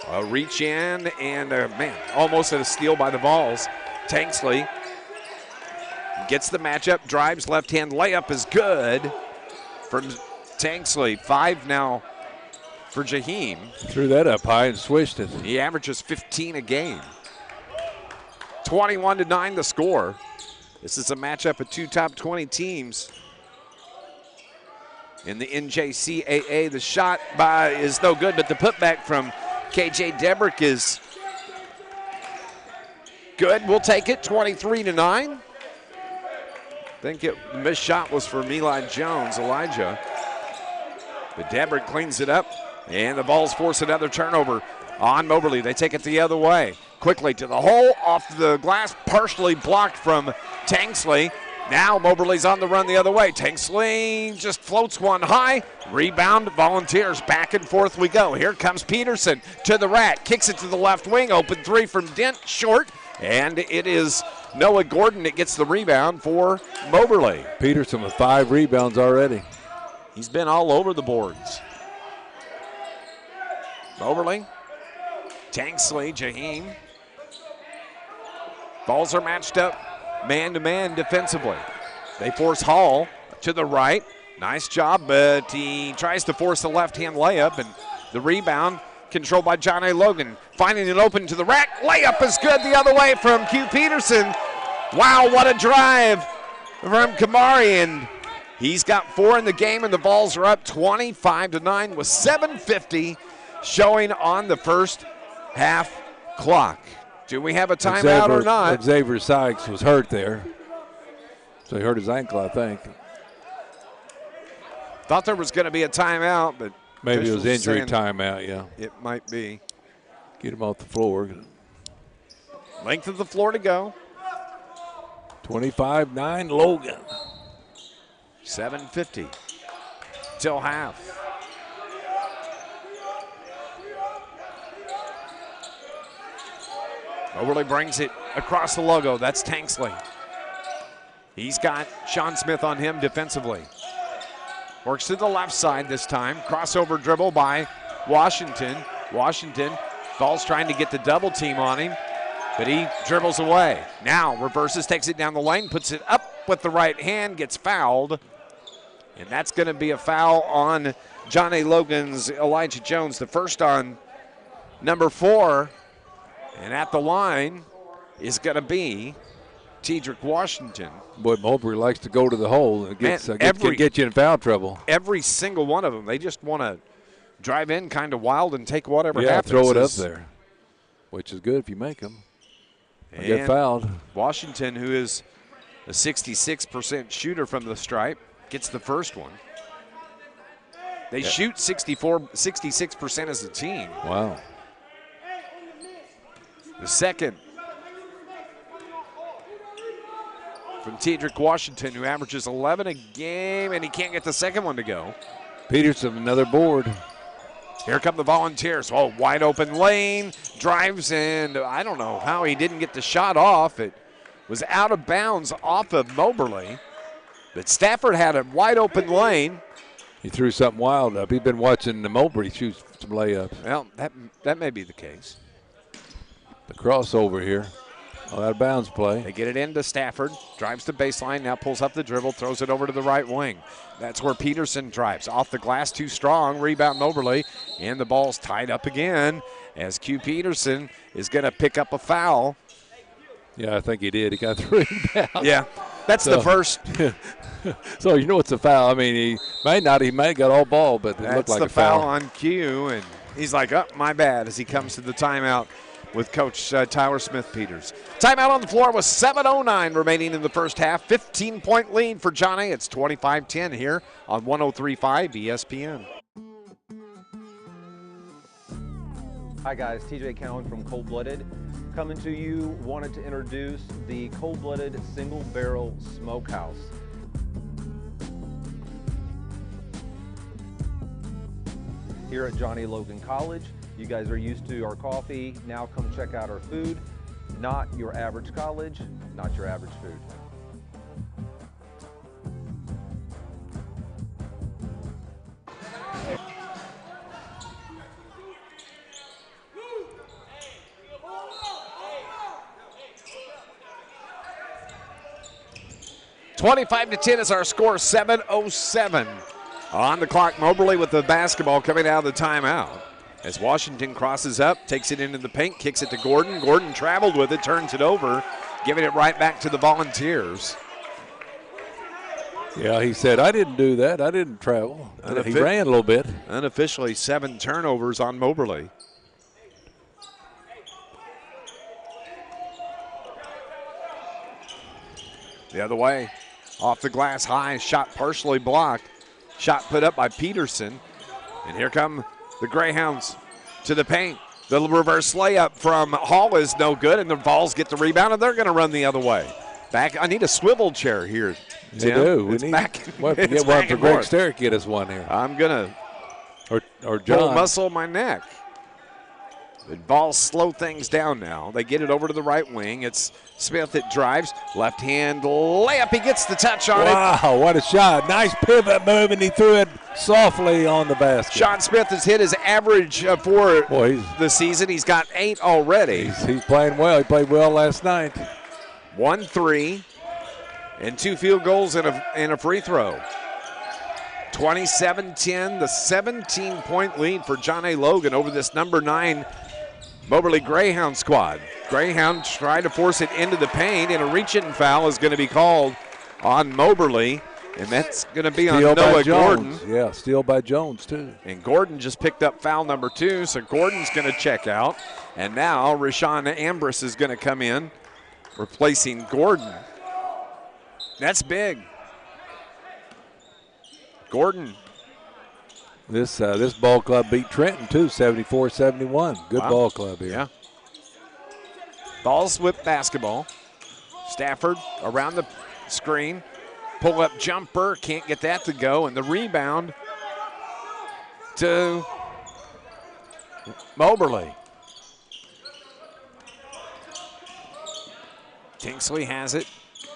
A reach in, and man, almost a steal by the Vols. Tanksley gets the matchup, drives, left-hand layup is good from Tanksley. 5 now for Jaheim. Threw that up high and swished it. He averages 15 a game. 21-9 the score. This is a matchup of 2 top 20 teams. In the NJCAA, the shot is no good, but the putback from KJ Debrick is good. We'll take it, 23-9. I think the missed shot was for Elijah. But Debrick cleans it up, and the Vols force another turnover on Moberly. They take it the other way. Quickly to the hole, off the glass, partially blocked from Tanksley. Now Moberly's on the run the other way. Tanksley just floats one high. Rebound, Volunteers. Back and forth we go. Here comes Peterson to the rack. Kicks it to the left wing. Open 3 from Dent. Short. And it is Noah Gordon that gets the rebound for Moberly. Peterson with 5 rebounds already. He's been all over the boards. Moberly. Tanksley, Jaheim. Vols are matched up man-to-man defensively. They force Hall to the right. Nice job, but he tries to force the left-hand layup, and the rebound controlled by John A. Logan. Finding it open to the rack. Layup is good the other way from Q. Peterson. Wow, what a drive from Kamari, and he's got 4 in the game, and the Vols are up 25-9 with 7:50 showing on the first half clock. Do we have a timeout or not? Xavier Sykes was hurt there, so he hurt his ankle, I think. Thought there was going to be a timeout, but maybe it was injury timeout, yeah. It might be. Get him off the floor. Length of the floor to go. 25-9 Logan. 7:50 till half. Moberly brings it across the logo. That's Tanksley. He's got Sean Smith on him defensively. Works to the left side this time. Crossover dribble by Washington. Washington, Vols trying to get the double team on him, but he dribbles away. Now reverses, takes it down the lane, puts it up with the right hand, gets fouled. And that's going to be a foul on John A. Logan's Elijah Jones, the first on number 4. And at the line is going to be Tedrick Washington. Boy, Moberly likes to go to the hole. It gets, get you in foul trouble. Every single one of them. They just want to drive in kind of wild and take whatever happens. Throw it up there, which is good if you make them. And get fouled. Washington, who is a 66% shooter from the stripe, gets the first one. They shoot 66% as a team. Wow. The second from Tedrick Washington, who averages 11 a game, and he can't get the second one to go. Peterson, another board. Here come the Volunteers. Oh, wide open lane, drives, and I don't know how he didn't get the shot off. It was out of bounds off of Moberly. But Stafford had a wide open lane. He threw something wild up. He's been watching the Moberly shoot some layups. Well, that may be the case. The crossover here. Oh, out of bounds play. They get it into Stafford. Drives the baseline, now pulls up the dribble, throws it over to the right wing. That's where Peterson drives. Off the glass, too strong. Rebound Moberly. And the ball's tied up again as Q. Peterson is going to pick up a foul. Yeah, I think he did. He got the rebound. Yeah, that's the first. So you know it's a foul. I mean, he may have got all ball, but it looked like a foul. That's the foul on Q, and he's like, oh, my bad, as he comes to the timeout with Coach Tyler Smith-Peters. Timeout on the floor with 7:09 remaining in the first half. 15-point lead for Johnny. It's 25-10 here on 103.5 ESPN. Hi guys, TJ Cowan from Cold Blooded. Coming to you, wanted to introduce the Cold Blooded Single Barrel Smokehouse. Here at Johnny Logan College, you guys are used to our coffee. Now come check out our food. Not your average college, not your average food. (25-10) is our score. 7:07 on the clock. Moberly with the basketball coming out of the timeout. As Washington crosses up, takes it into the paint, kicks it to Gordon. Gordon traveled with it, turns it over, giving it right back to the Volunteers. Yeah, he said, I didn't do that. I didn't travel. He ran a little bit. Unofficially, 7 turnovers on Moberly. The other way, off the glass high, shot partially blocked. Shot put up by Peterson. And here come the Greyhounds to the paint. The reverse layup from Hall is no good, and the Vols get the rebound, and they're going to run the other way. Back. I need a swivel chair here, Tim. They do. It's we back. Get one for Greg Sterrick. Get us one here. I'm going to or John. muscle my neck. The Vols slow things down now. They get it over to the right wing. It's Smith that drives. Left hand layup. He gets the touch on it. Wow, what a shot. Nice pivot move, and he threw it softly on the basket. Sean Smith has hit his average for the season. He's got 8 already. He's playing well. He played well last night. 1 3, and 2 field goals and a free throw. 27-10, the 17-point lead for John A. Logan over this number 9 Moberly Greyhound squad. Greyhounds try to force it into the paint, and a reach-in foul is going to be called on Moberly, and that's going to be on Noah Gordon. Yeah, steal by Jones, too. And Gordon just picked up foul number 2, so Gordon's going to check out. And now Rashawn Ambrose is going to come in, replacing Gordon. That's big. Gordon. This ball club beat Trenton, too, 74-71. Good ball club here. Yeah. Ball's with basketball. Stafford around the screen. Pull-up jumper. Can't get that to go. And the rebound to Moberly. Kingsley has it.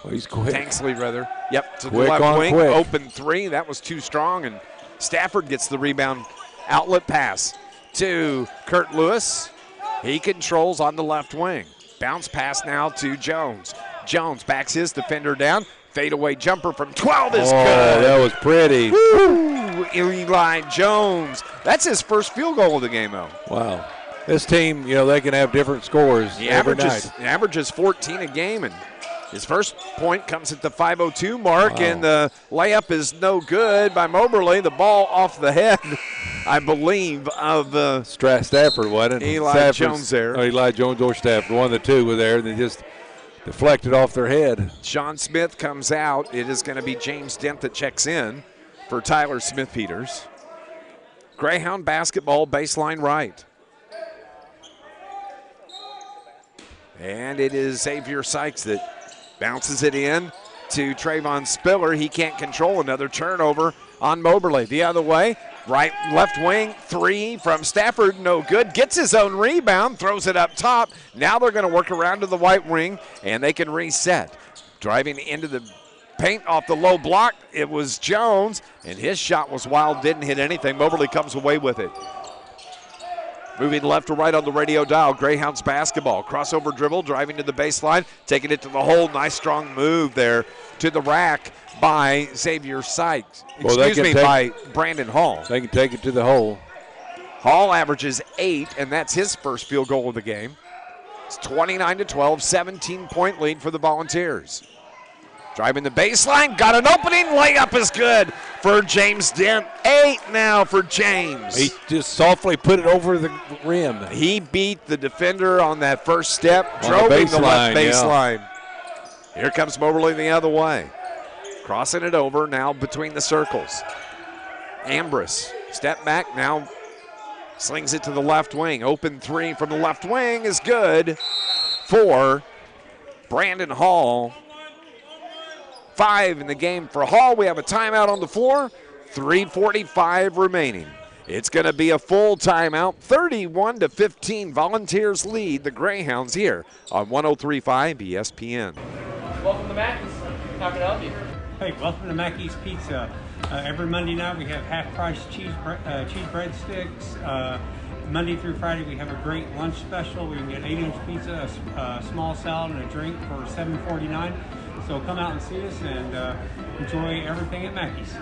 Well, he's quick. Tanksley, rather. Yep, to Quick the left on wing. quick. Open 3. That was too strong, and Stafford gets the rebound. Outlet pass to Kurt Lewis. He controls on the left wing. Bounce pass now to Jones. Jones backs his defender down. Fadeaway jumper from 12 is good. That was pretty. Woo! Eli Jones. That's his first field goal of the game, though. Wow. This team, they can have different scores every night. He averages 14 a game, and his first point comes at the 5:02 mark, and the layup is no good by Moberly. The ball off the head, I believe, of Stafford, wasn't it? Eli Jones there. Oh, Eli Jones or Stafford. One of the two were there, and they just deflected off their head. Sean Smith comes out. It is going to be James Dent that checks in for Tyler Smith-Peters. Greyhound basketball, baseline right. And it is Xavier Sykes that bounces it in to Trayvon Spiller. He can't control. Another turnover on Moberly. The other way, right, left wing, 3 from Stafford, no good. Gets his own rebound, throws it up top. Now they're going to work around to the right wing, and they can reset. Driving into the paint off the low block, it was Jones, and his shot was wild, didn't hit anything. Moberly comes away with it. Moving left to right on the radio dial, Greyhounds basketball. Crossover dribble, driving to the baseline, taking it to the hole. Nice strong move there to the rack by Xavier Sykes. By Brandon Hall. They can take it to the hole. Hall averages 8, and that's his first field goal of the game. It's 29-12, 17-point lead for the Volunteers. Driving the baseline, got an opening, layup is good for James Dent. 8 now for James. He just softly put it over the rim. He beat the defender on that first step, drove him the left baseline. Yeah. Here comes Moberly the other way. Crossing it over now between the circles. Ambrose, step back, now slings it to the left wing. Open 3 from the left wing is good for Brandon Hall. 5 in the game for Hall. We have a timeout on the floor. 3:45 remaining. It's going to be a full timeout. 31-15. Volunteers lead the Greyhounds here on 103.5 ESPN. Welcome to Mackey's. How can I help you? Hey, welcome to Mackey's Pizza. Every Monday night we have half-price cheese breadsticks. Monday through Friday we have a great lunch special. We can get 8-inch pizza, a small salad, and a drink for $7.49. So come out and see us and enjoy everything at Mackey's.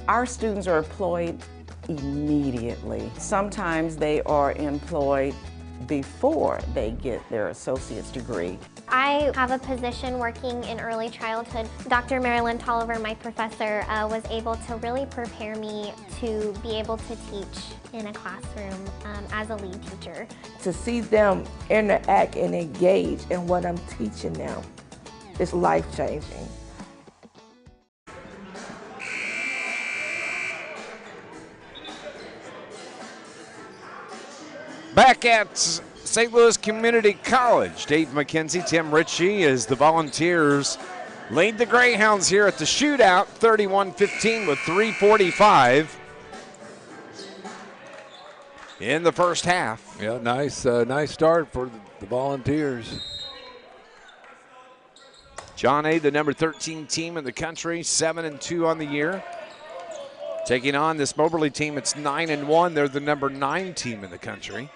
Our students are employed immediately. Sometimes they are employed before they get their associate's degree. I have a position working in early childhood. Dr. Marilyn Tolliver, my professor, was able to really prepare me to be able to teach in a classroom as a lead teacher. To see them interact and engage in what I'm teaching them is life-changing. Back at St. Louis Community College, Dave McKenzie, Tim Ritchie as the Volunteers lead the Greyhounds here at the shootout, 31-15 with 3:45 in the first half. Yeah, nice start for the Volunteers. John A., the number 13 team in the country, 7-2 on the year. taking on this Moberly team. It's 9-1. They're the number 9 team in the country.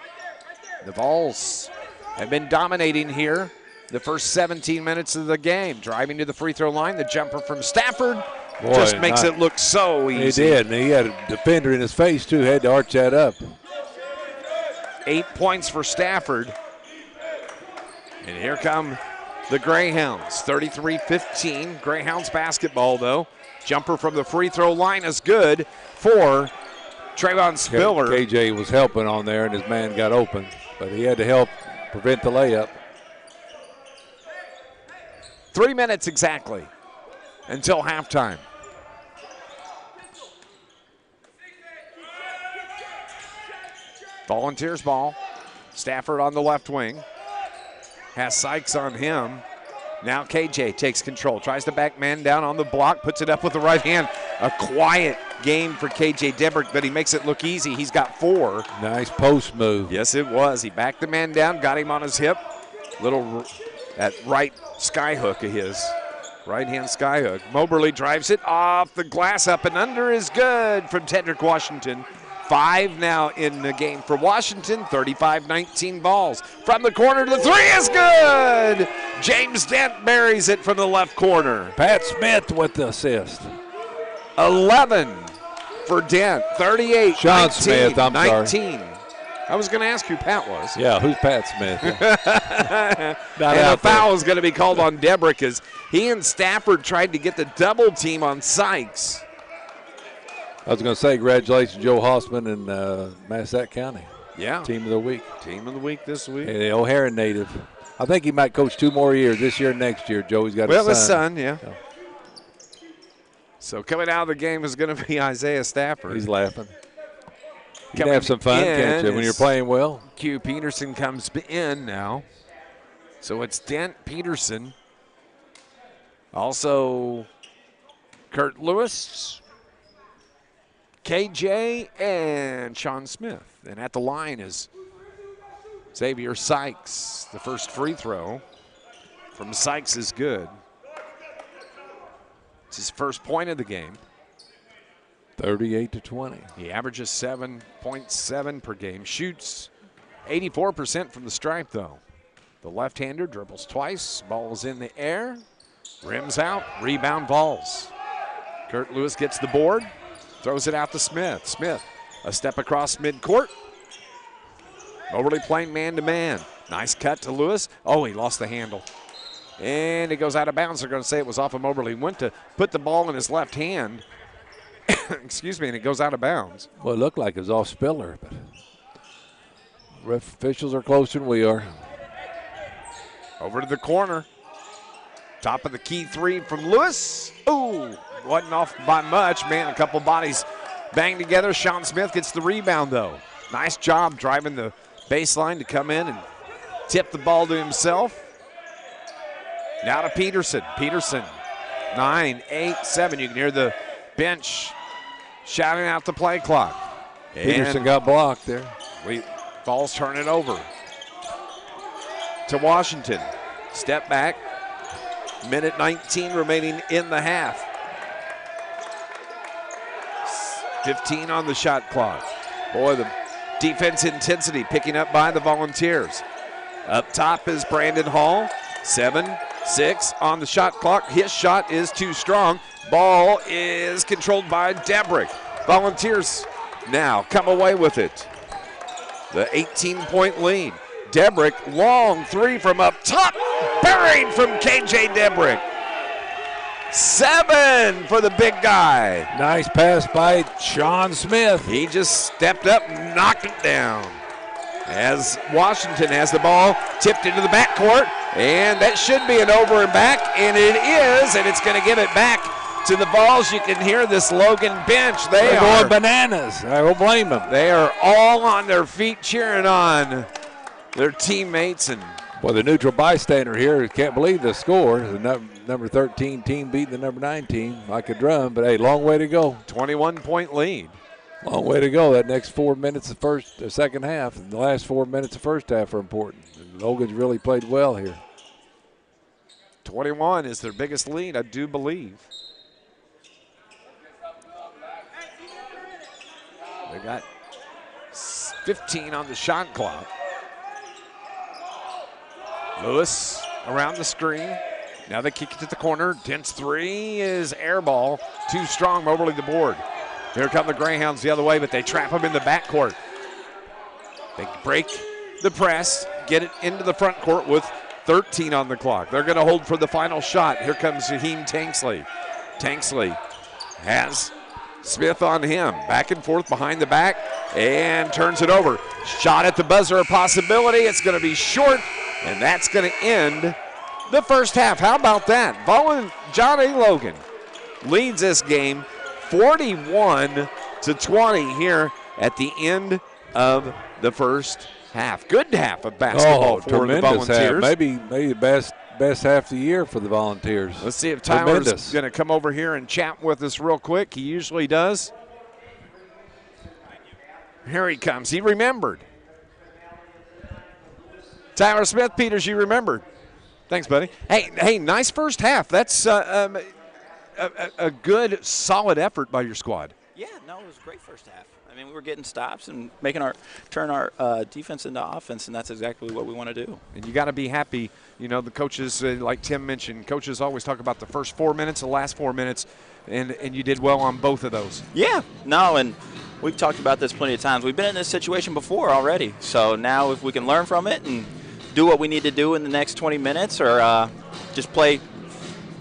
The Vols have been dominating here the first 17 minutes of the game. Driving to the free throw line, the jumper from Stafford just makes it look so easy. He did, and he had a defender in his face too, had to arch that up. 8 points for Stafford. And here come the Greyhounds, 33-15. Greyhounds basketball, though. Jumper from the free throw line is good for Trayvon Spiller. KJ was helping on there, and his man got open, but he had to help prevent the layup. 3 minutes exactly until halftime. Volunteers ball. Stafford on the left wing. Has Sykes on him. Now KJ takes control. Tries to back man down on the block. Puts it up with the right hand. A quiet game for KJ Debrick, but he makes it look easy. He's got 4. Nice post move. Yes, it was. He backed the man down. Got him on his hip. Little that right sky hook of his. Right hand sky hook. Moberly drives it off the glass. Up and under is good from Tedrick Washington. 5 now in the game for Washington, 35-19 balls. From the corner to the 3 is good! James Dent buries it from the left corner. Pat Smith with the assist. 11 for Dent, 38, Sean 19, Smith, I'm 19. sorry. I was going to ask who Pat was. Yeah, who's Pat Smith? And a foul is going to be called on Debrick as he and Stafford tried to get the double team on Sykes. I was going to say, congratulations, Joe Hossman in Massac County. Yeah. Team of the week. Team of the week this week. And the O'Hara native. I think he might coach 2 more years, this year and next year. Joey's got his son, yeah. So coming out of the game is going to be Isaiah Stafford. He's laughing. You can have some fun, can't you, when you're playing well? Q Peterson comes in now. So it's Dent, Peterson. Also Kurt Lewis, KJ, and Sean Smith. And at the line is Xavier Sykes. The first free throw from Sykes is good. It's his first point of the game. 38-20. He averages 7.7 per game. Shoots 84% from the stripe, though. The left-hander dribbles twice. Ball is in the air. Rims out. Rebound Vols. Kurt Lewis gets the board. Throws it out to Smith. Smith, a step across midcourt. Moberly playing man-to-man. Nice cut to Lewis. Oh, he lost the handle. And it goes out of bounds. They're going to say it was off of Moberly. He went to put the ball in his left hand. Excuse me, and it goes out of bounds. Well, it looked like it was off Spiller, but ref officials are closer than we are. Over to the corner. Top of the key 3 from Lewis. Ooh, wasn't off by much. Man, a couple bodies banged together. Sean Smith gets the rebound, though. Nice job driving the baseline to come in and tip the ball to himself. Now to Peterson. Peterson, 9, 8, 7. You can hear the bench shouting out the play clock. Peterson got blocked there. Vols turn it over to Washington. Step back. Minute 19 remaining in the half. 15 on the shot clock. Boy, the defense intensity picking up by the Volunteers. Up top is Brandon Hall. 7-6 on the shot clock. His shot is too strong. Ball is controlled by Debrick. Volunteers now come away with it. The 18-point lead. Debrick, long 3 from up top. Buried from KJ Debrick. 7 for the big guy. Nice pass by Sean Smith. He just stepped up and knocked it down. As Washington has the ball tipped into the backcourt. And that should be an over and back. And it is. And it's going to give it back to the Vols. You can hear this Logan bench. They're going bananas. I don't blame them. They are all on their feet cheering on their teammates. And well, the neutral bystander here can't believe the score. The number 13 team beating the number 9 team like a drum. But, hey, long way to go. 21-point lead. Long way to go. That next 4 minutes of the second half and the last 4 minutes of first half are important. And Logan's really played well here. 21 is their biggest lead, I do believe. They got 15 on the shot clock. Lewis around the screen. Now they kick it to the corner. Dent's three is air ball. Too strong. Moberly the board. Here come the Greyhounds the other way, but they trap them in the backcourt. They break the press, get it into the front court with 13 on the clock. They're going to hold for the final shot. Here comes Jaheim Tanksley. Tanksley has Smith on him. Back and forth behind the back and turns it over. Shot at the buzzer, a possibility. It's going to be short, and that's going to end the first half. How about that? John A. Logan leads this game 41-20 here at the end of the first half. Good half of basketball for the Volunteers. Half. Maybe the best half of the year for the Volunteers. Let's see if Tyler's going to come over here and chat with us real quick. He usually does. Here he comes. He remembered. Tyler Smith, Peters, you remembered. Thanks, buddy. Hey, nice first half. That's a good, solid effort by your squad. Yeah, no, it was a great first half. I mean, we were getting stops and turn our defense into offense, and that's exactly what we want to do. And you got to be happy. You know, the coaches, like Tim mentioned, coaches always talk about the first 4 minutes, the last 4 minutes, and you did well on both of those. Yeah, no, and we've talked about this plenty of times. We've been in this situation before already, so now if we can learn from it and do what we need to do in the next 20 minutes or just play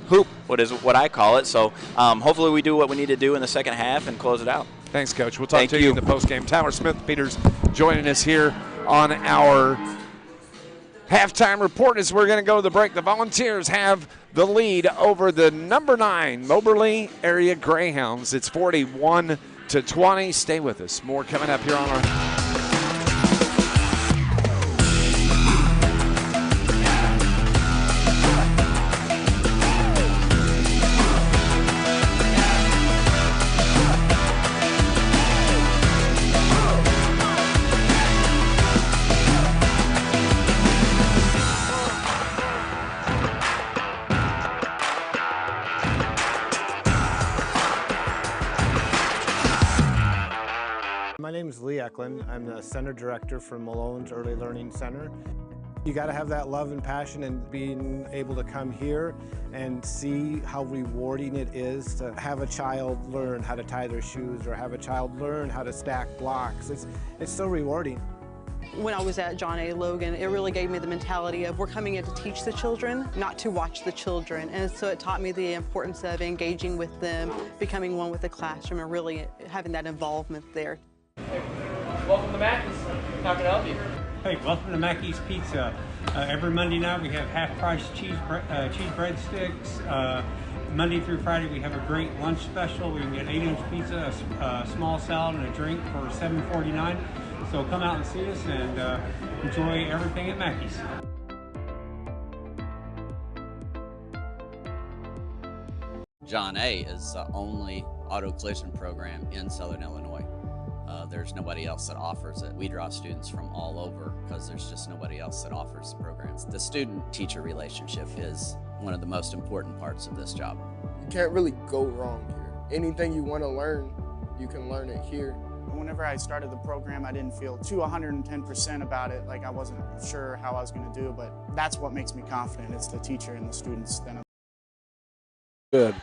hoop, what I call it. So hopefully we do what we need to do in the second half and close it out. Thanks, Coach. We'll talk to you in the postgame. Tyler Smith, Peters joining us here on our halftime report as we're going to go to the break. The Volunteers have the lead over the number 9 Moberly area Greyhounds. It's 41-20. Stay with us. More coming up here on our My name is Lee Eklund. I'm the Center Director for Malone's Early Learning Center. You got to have that love and passion, and being able to come here and see how rewarding it is to have a child learn how to tie their shoes or have a child learn how to stack blocks. It's so rewarding. When I was at John A. Logan, it really gave me the mentality of we're coming in to teach the children, not to watch the children. And so it taught me the importance of engaging with them, becoming one with the classroom, and really having that involvement there. Hey, welcome to Mackey's. How can I help you? Hey, welcome to Mackey's Pizza. Every Monday night we have half-price cheese breadsticks. Monday through Friday we have a great lunch special. We can get 8-inch pizza, a small salad, and a drink for $7.49. So come out and see us and enjoy everything at Mackey's. John A. is the only auto collision program in Southern Illinois. There's nobody else that offers it. We draw students from all over because there's just nobody else that offers the programs. The student-teacher relationship is one of the most important parts of this job. You can't really go wrong here. Anything you want to learn, you can learn it here. Whenever I started the program, I didn't feel too 110% about it. Like I wasn't sure how I was going to do, but that's what makes me confident. It's the teacher and the students. Good.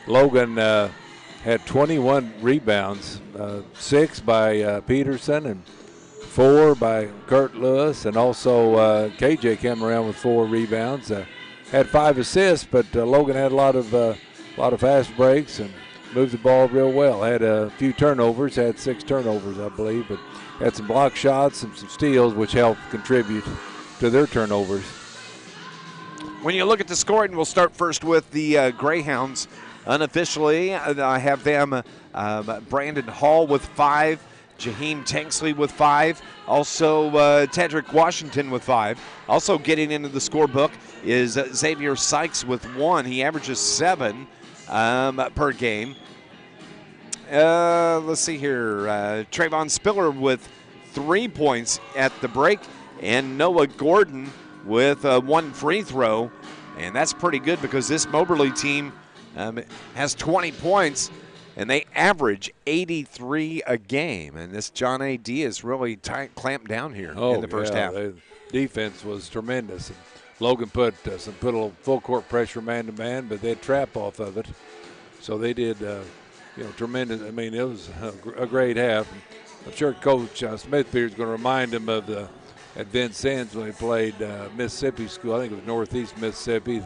Logan had 21 rebounds, 6 by Peterson and 4 by Kurt Lewis, and also KJ came around with 4 rebounds. Had 5 assists, but Logan had a lot of fast breaks and moved the ball real well. Had a few turnovers, had 6 turnovers, I believe, but had some block shots and some steals, which helped contribute to their turnovers. When you look at the scoring, we'll start first with the Greyhounds. Unofficially, I have them Brandon Hall with 5, Jaheim Tanksley with 5, also Tedrick Washington with 5. Also getting into the scorebook is Xavier Sykes with 1. He averages 7 per game. Let's see here. Trayvon Spiller with 3 points at the break, and Noah Gordon with 1 free throw. And that's pretty good because this Moberly team has 20 points. and they average 83 a game. And this John A. Diaz really clamped down here in the first half. The defense was tremendous. And Logan put a little full court pressure man to man, but they'd trap off of it. So they did, tremendous. I mean, it was a great half. I'm sure Coach Smithfield is going to remind him of at Vincennes when he played Mississippi School. I think it was Northeast Mississippi.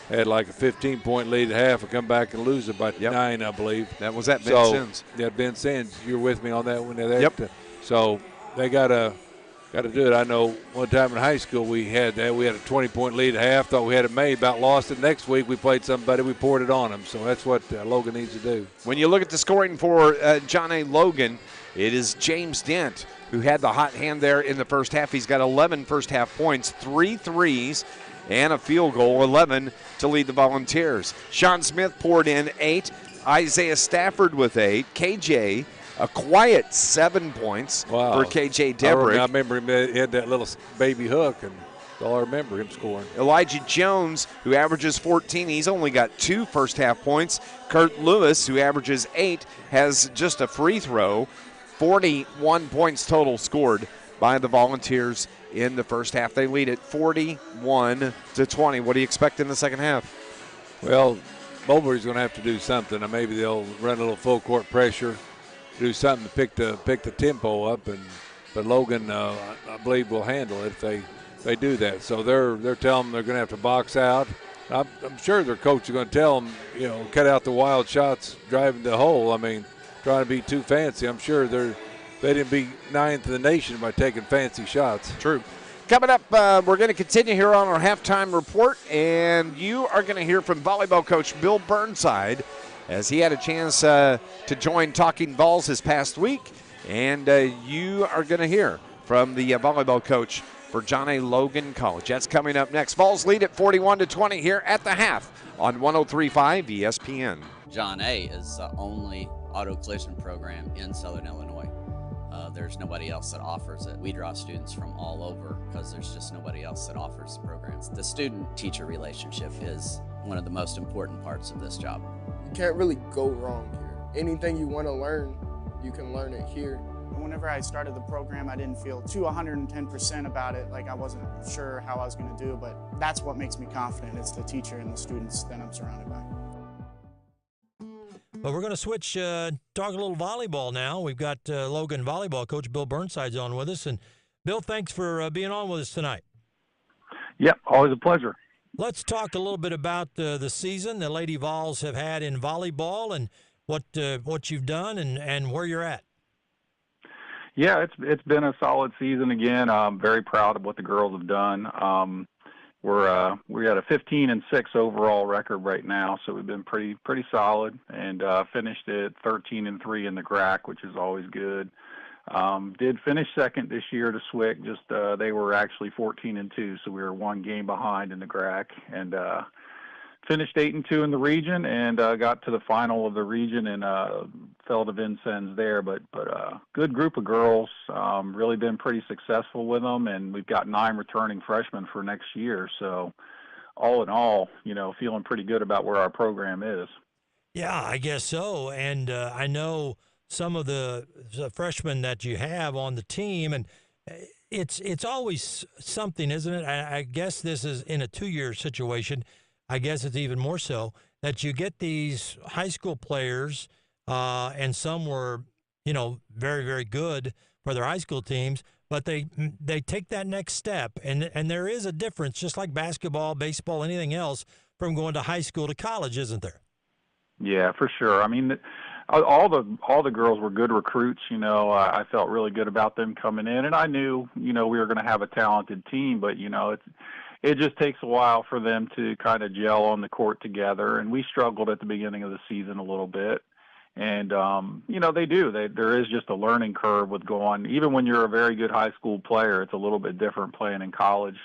Had like a 15-point lead at half and come back and lose it by 9, I believe. That was at Vincennes. Yeah, Vincennes. You were with me on that one. Yep. So they got to do it. I know one time in high school we had that. We had a 20-point lead at half. Thought we had it made. About lost it. Next week we played somebody. We poured it on them. So that's what Logan needs to do. When you look at the scoring for John A. Logan, it is James Dent who had the hot hand there in the first half. He's got 11 first half points, 3 threes, and a field goal, 11 to lead the Volunteers. Sean Smith poured in 8. Isaiah Stafford with 8. KJ, a quiet 7 points for KJ Debrick. I remember him. He had that little baby hook, and all I remember him scoring. Elijah Jones, who averages 14. He's only got 2 first half points. Kurt Lewis, who averages 8, has just a free throw. 41 points total scored by the Volunteers in the first half. They lead at 41-20. What do you expect in the second half? Well, Moberly's going to have to do something. Maybe they'll run a little full court pressure, do something to pick the tempo up, but Logan, I believe, will handle it if they do that. So they're telling them they're going to have to box out. I'm sure their coach is going to tell them, cut out the wild shots driving the hole. I mean, trying to be too fancy. I'm sure they didn't be 9th in the nation by taking fancy shots. True. Coming up, we're going to continue here on our halftime report, and you are going to hear from volleyball coach Bill Burnside as he had a chance to join Talking Balls this past week, and you are going to hear from the volleyball coach for John A. Logan College. That's coming up next. Vols lead at 41-20 here at the half on 103.5 ESPN. John A. is the only auto collision program in Southern Illinois. There's nobody else that offers it. We draw students from all over because there's just nobody else that offers the programs. The student-teacher relationship is one of the most important parts of this job. You can't really go wrong here. Anything you want to learn, you can learn it here. Whenever I started the program, I didn't feel too 110% about it. Like I wasn't sure how I was going to do, but that's what makes me confident. It's the teacher and the students that I'm surrounded by. But we're going to switch, talk a little volleyball now. We've got Logan volleyball coach Bill Burnside's on with us. And, Bill, thanks for being on with us tonight. Yep, always a pleasure. Let's talk a little bit about the season the Lady Vols have had in volleyball and what you've done and where you're at. Yeah, it's been a solid season again. I'm very proud of what the girls have done. We're at a 15-6 overall record right now, so we've been pretty solid, and finished at 13-3 in the GRAC, which is always good. Did finish second this year to SWIC. Just they were actually 14-2, so we were 1 game behind in the GRAC, and finished 8-2 in the region, and got to the final of the region and fell to Vincennes there. But good group of girls. Really been pretty successful with them, and we've got 9 returning freshmen for next year. So all in all, feeling pretty good about where our program is. Yeah, I guess so. And I know some of the freshmen that you have on the team, and it's always something, isn't it? I guess this is in a 2-year situation. I guess it's even more so that you get these high school players, and some were, very, very good for their high school teams, but they take that next step, and there is a difference, just like basketball, baseball, anything else, from going to high school to college, isn't there? Yeah, for sure. I mean, all the girls were good recruits. I felt really good about them coming in, and I knew, we were going to have a talented team, but it just takes a while for them to kind of gel on the court together, and we struggled at the beginning of the season a little bit. And, they do. There is just a learning curve with going. Even when you're a very good high school player, it's a little bit different playing in college.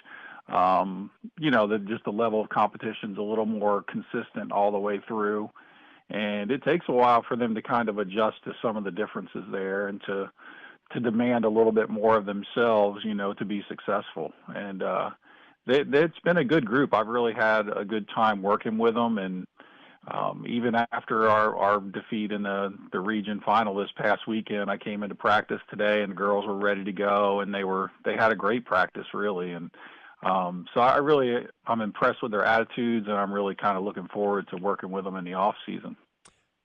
Just the level of competition is a little more consistent all the way through. And it takes a while for them to kind of adjust to some of the differences there and to demand a little bit more of themselves, to be successful. And it's been a good group. I've really had a good time working with them, and Even after our defeat in the region final this past weekend, I came into practice today and the girls were ready to go, and they had a great practice really. And so I'm impressed with their attitudes, and I'm really kind of looking forward to working with them in the off season.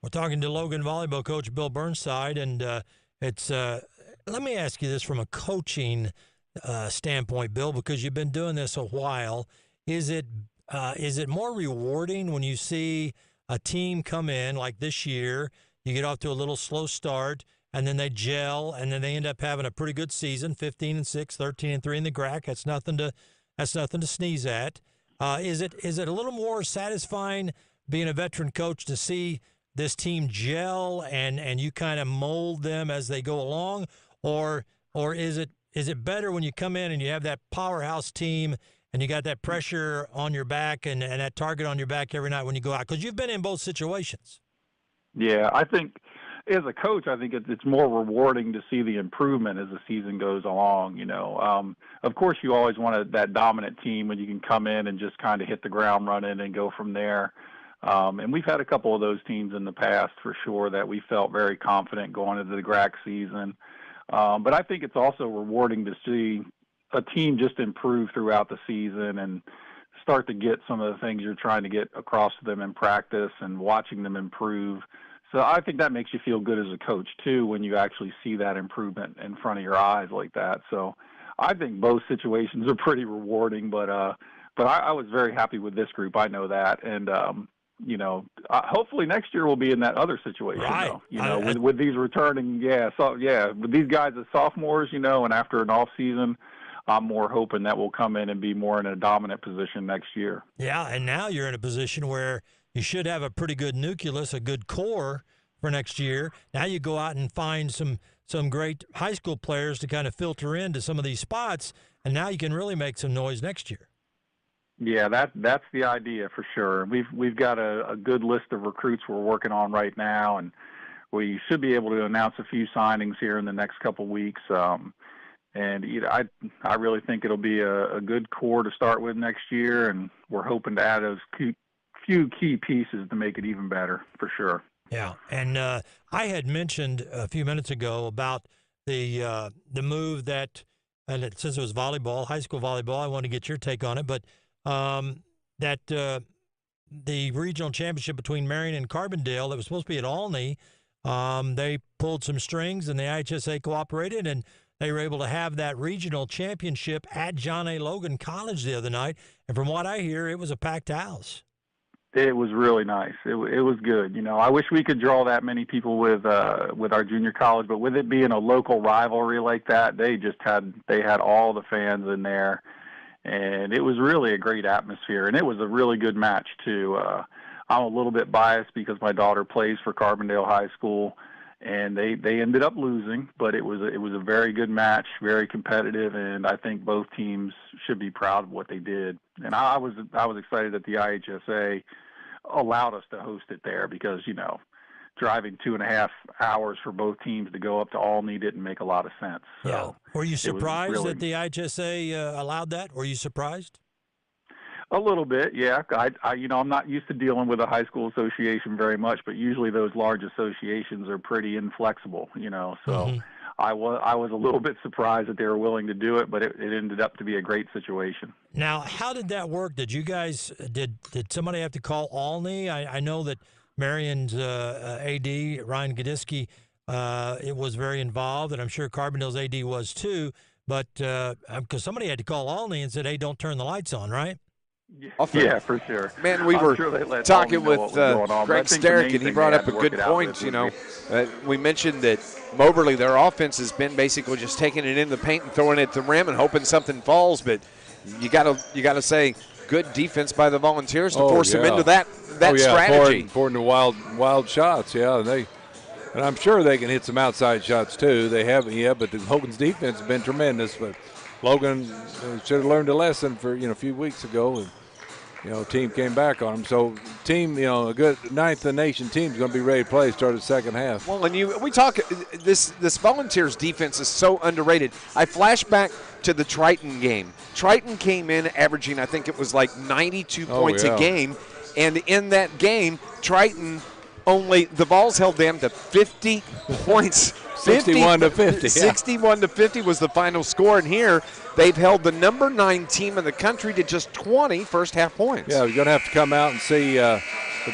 We're talking to Logan volleyball coach Bill Burnside, and let me ask you this from a coaching standpoint, Bill, because you've been doing this a while. Is it more rewarding when you see a team come in like this year? You get off to a little slow start, and then they gel, and then they end up having a pretty good season, 15-6, 13-3 in the GRAC. That's nothing to sneeze at. Is it a little more satisfying being a veteran coach to see this team gel and you kind of mold them as they go along, or is it better when you come in and you have that powerhouse team and you got that pressure on your back and that target on your back every night when you go out? Because you've been in both situations. Yeah, I think as a coach, I think it's more rewarding to see the improvement as the season goes along. Of course, you always want that dominant team when you can come in and just kind of hit the ground running and go from there. And we've had a couple of those teams in the past for sure that we felt very confident going into the GRAC season. But I think it's also rewarding to see a team just improve throughout the season and start to get some of the things you're trying to get across to them in practice and watching them improve. So I think that makes you feel good as a coach too when you actually see that improvement in front of your eyes like that. So I think both situations are pretty rewarding, but I was very happy with this group. I know that. And, hopefully next year we'll be in that other situation, right. Though, with these returning, with these guys as sophomores, and after an off season, I'm more hoping that we'll come in and be more in a dominant position next year. Yeah, and now you're in a position where you should have a pretty good nucleus, a good core for next year. Now you go out and find some great high school players to kind of filter into some of these spots, and now you can really make some noise next year. Yeah, that's the idea for sure. We've got a good list of recruits we're working on right now, and we should be able to announce a few signings here in the next couple of weeks. I really think it'll be a good core to start with next year, and we're hoping to add those few key pieces to make it even better for sure. Yeah, and I had mentioned a few minutes ago about the move that, and since it was volleyball, high school volleyball, I want to get your take on it, but that the regional championship between Marion and Carbondale that was supposed to be at Olney, they pulled some strings and the IHSA cooperated, and they were able to have that regional championship at John A. Logan College the other night. And from what I hear, it was a packed house. It was really nice. It was good. I wish we could draw that many people with our junior college, but with it being a local rivalry like that, they had all the fans in there. And it was really a great atmosphere, and it was a really good match too. I'm a little bit biased because my daughter plays for Carbondale High School, and they ended up losing, but it was a very good match, very competitive, and I think both teams should be proud of what they did. And I was excited that the IHSA allowed us to host it there because driving 2.5 hours for both teams to go up to Olney didn't make a lot of sense. So yeah. Were you surprised that the IHSA allowed that? Were you surprised? A little bit, yeah. I'm not used to dealing with a high school association very much, but usually those large associations are pretty inflexible, So Mm-hmm. I was a little bit surprised that they were willing to do it, but it ended up to be a great situation. Now, how did that work? Did you guys did somebody have to call Olney? I know that Marion's AD, Ryan Gadiski, it was very involved, and I'm sure Carbondale's AD was too, but because somebody had to call Olney and said, hey, don't turn the lights on, right? Yeah, for sure. Man, we were talking with Greg Sterick, and he brought up a good point. We mentioned that Moberly, their offense has been basically just taking it in the paint and throwing it at the rim and hoping something falls, but you got to say good defense by the Volunteers to force them into that strategy. Pouring the wild shots, and I'm sure they can hit some outside shots too. They haven't yet, but the Logan's defense has been tremendous. But Logan should have learned a lesson for a few weeks ago, and team came back on them. So team, a good ninth in the nation team is going to be ready to play start the second half. Well, and we talk this Volunteers defense is so underrated. I flash back to the Triton game. Triton came in averaging, I think it was like 92 points a game, And in that game, Triton the Vols held them to 50 points. 61 to 50. 61 to 50 was the final score. And here, they've held the number 9 team in the country to just 20 first-half points. Yeah, we're going to have to come out and see the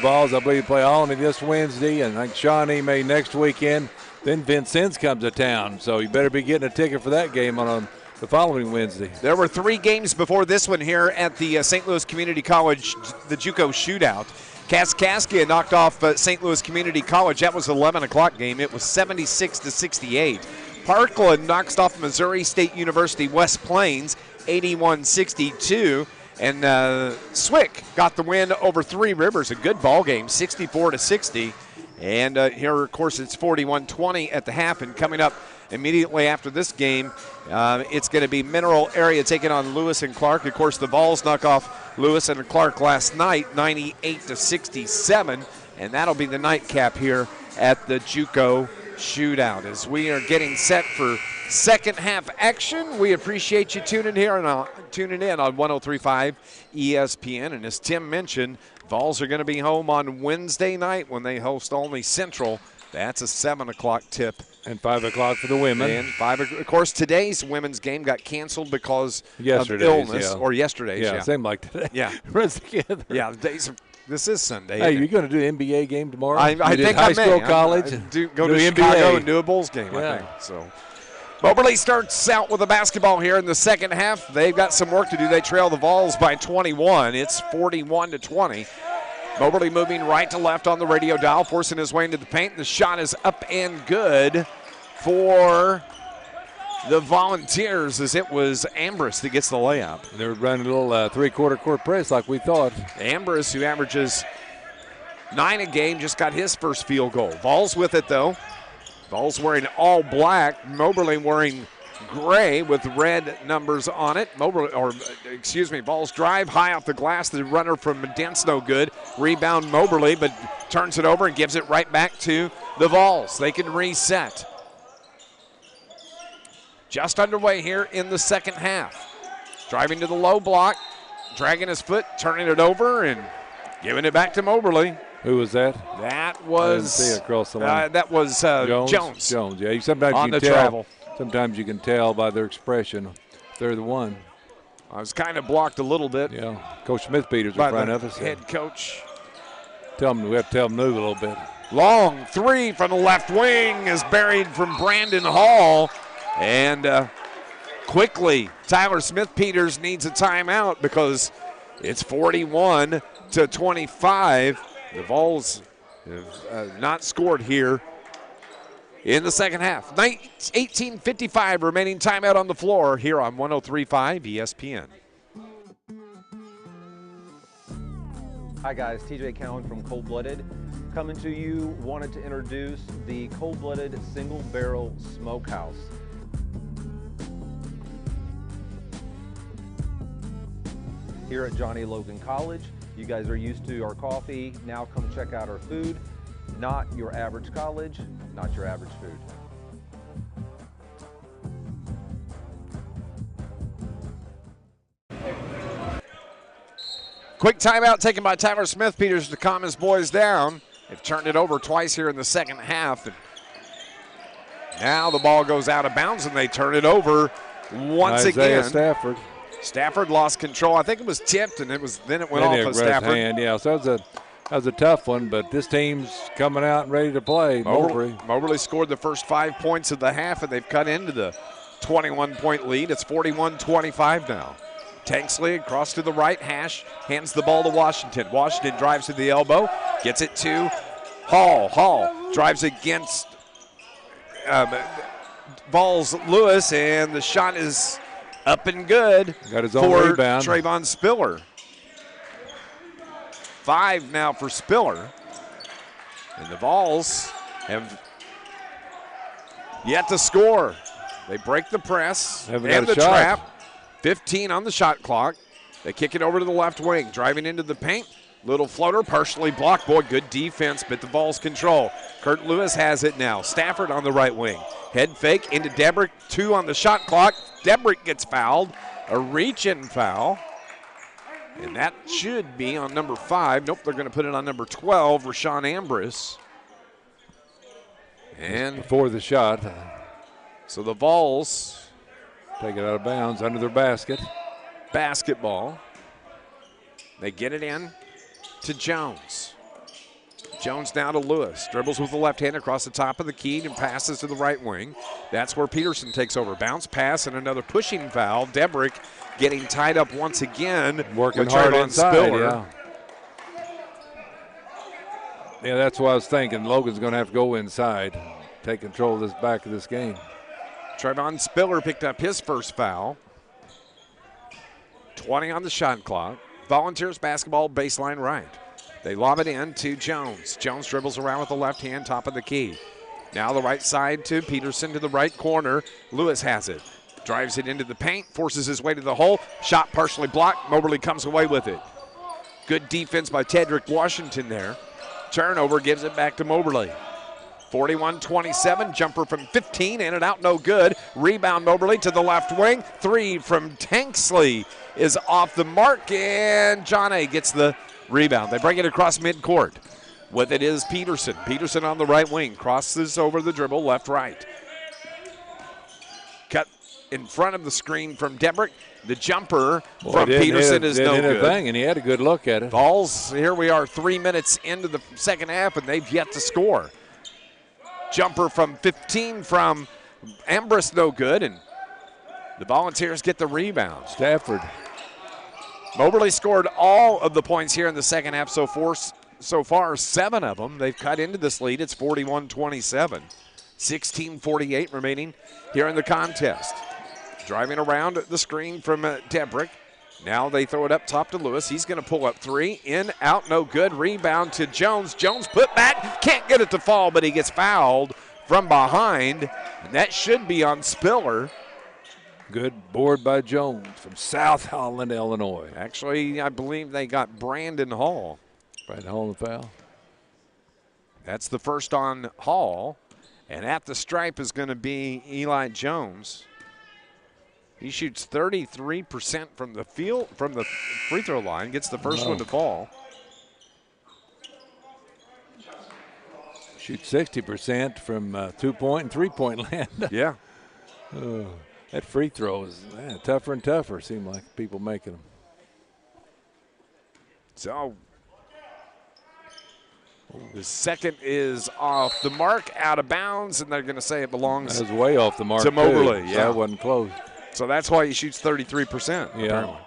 Vols. I believe play Albany this Wednesday, and I think Shawnee may next weekend. Then Vincennes comes to town, so you better be getting a ticket for that game on the following Wednesday. There were 3 games before this one here at the St. Louis Community College, the JUCO shootout. Kaskaskia knocked off St. Louis Community College. That was an 11 o'clock game. It was 76 to 68. Parkland knocks off Missouri State University West Plains 81-62. And Swick got the win over Three Rivers. A good ball game, 64 to 60. And here, of course, it's 41-20 at the half. And coming up immediately after this game, it's going to be Mineral Area taking on Lewis and Clark. Of course, the Vols knock off Lewis and Clark last night, 98 to 67. And that'll be the nightcap here at the JUCO shootout. As we are getting set for second half action, we appreciate you tuning in on 103.5 ESPN. And as Tim mentioned, Vols are going to be home on Wednesday night when they host Olney Central. That's a 7 o'clock tip. And 5 o'clock for the women. And of course, today's women's game got canceled because of illness. Or yesterday's, yeah. Same like today. Yeah. Runs together. Yeah, this is Sunday. Hey, you're going to do an NBA game tomorrow? I think high I school, may. college. Go to Chicago and do a Bulls game, I think. So, Moberly starts out with the basketball here in the second half. They've got some work to do. They trail the Vols by 21. It's 41 to 20. Moberly moving right to left on the radio dial, forcing his way into the paint. The shot is up and good for the Volunteers, as it was Ambrose that gets the layup. They're running a little three-quarter court press like we thought. Ambrose, who averages 9 a game, just got his first field goal. Vols with it, though. Vols wearing all black. Moberly wearing gray with red numbers on it. Vols drive high off the glass. The runner from Meden's no good. Rebound Moberly, but turns it over and gives it right back to the Vols. They can reset. Just underway here in the second half. Driving to the low block, dragging his foot, turning it over, and giving it back to Moberly. Who was that? That was. I didn't see it across the line. That was Jones. Jones, yeah. Sometimes on you can the tell. travel. Sometimes you can tell by their expression if they're the one. I was kind of blocked a little bit. Yeah. Coach Smith-Peters by in front the of us. Head coach. We have to tell them to move a little bit. Long three from the left wing is buried from Brandon Hall. And quickly, Tyler Smith-Peters needs a timeout because it's 41 to 25. The Vols have not scored here in the second half. 18:55 remaining timeout on the floor here on 103.5 ESPN. Hi guys, TJ Cowan from Cold Blooded. Coming to you, wanted to introduce the Cold Blooded Single Barrel Smokehouse. Here at Johnny Logan College, you guys are used to our coffee. Now come check out our food. Not your average college, not your average food. Quick timeout taken by Tyler Smith-Peters to calm his boys down. They've turned it over twice here in the second half. And now the ball goes out of bounds and they turn it over once again. Stafford lost control. I think it was tipped, and then it went off of Stafford. Hand, yeah, so that was a tough one, but this team's coming out and ready to play. Moberly scored the first 5 points of the half, and they've cut into the 21-point lead. It's 41-25 now. Tanksley across to the right hash, hands the ball to Washington. Washington drives to the elbow, gets it to Hall. Hall drives against Vols Lewis, and the shot is up and good. Got his own rebound. Trayvon Spiller. 5 now for Spiller. And the Vols have yet to score. They break the press and the trap. 15 on the shot clock. They kick it over to the left wing, driving into the paint. Little floater, partially blocked. Boy, good defense, but the Vols control. Kurt Lewis has it now. Stafford on the right wing. Head fake into Debrick. 2 on the shot clock. Debrick gets fouled. A reach-in foul. And that should be on number 5. Nope, they're going to put it on number 12, Rashawn Ambrose. And before the shot. So the Vols take it out of bounds under their basket. Basketball. They get it in to Jones. Jones now to Lewis. Dribbles with the left hand across the top of the key and passes to the right wing. That's where Peterson takes over. Bounce pass and another pushing foul. Debrick getting tied up once again. Working with hard Trayvon inside, Spiller. Yeah, that's what I was thinking. Logan's going to have to go inside, take control of this back of this game. Trayvon Spiller picked up his first foul. 20 on the shot clock. Volunteers basketball baseline right. They lob it in to Jones. Jones dribbles around with the left hand, top of the key. Now the right side to Peterson to the right corner. Lewis has it. Drives it into the paint, forces his way to the hole. Shot partially blocked. Moberly comes away with it. Good defense by Tedrick Washington there. Turnover gives it back to Moberly. 41-27, jumper from 15, in and out, no good. Rebound Moberly to the left wing. 3 from Tanksley is off the mark, and John A. gets the rebound. They bring it across midcourt. With it is Peterson. Peterson on the right wing, crosses over the dribble, left, right. Cut in front of the screen from Debrick. The jumper from Peterson is no good. And he had a good look at it. Vols, here we are 3 minutes into the second half, and they've yet to score. Jumper from 15 from Ambrose, no good, and the Volunteers get the rebound. Stafford. Moberly scored all of the points here in the second half so far, 7 of them. They've cut into this lead. It's 41-27. 16:48 remaining here in the contest. Driving around the screen from Debrick. Now they throw it up top to Lewis. He's going to pull up 3. In, out, no good. Rebound to Jones. Jones put back. Can't get it to fall, but he gets fouled from behind. And that should be on Spiller. Good board by Jones from South Holland, Illinois. Actually, I believe they got Brandon Hall. Brandon Hall in the foul. That's the first on Hall. And at the stripe is going to be Eli Jones. He shoots 33% from the free throw line, gets the first one to fall. Shoots 60% from 2-point and 3-point land. Yeah. That free throw is tougher and tougher, seem like people making them. So the second is off the mark, out of bounds, and they're going to say it belongs that was way off the mark to Moberly. Too. Yeah, that wasn't close. So that's why he shoots 33%. Yeah, apparently.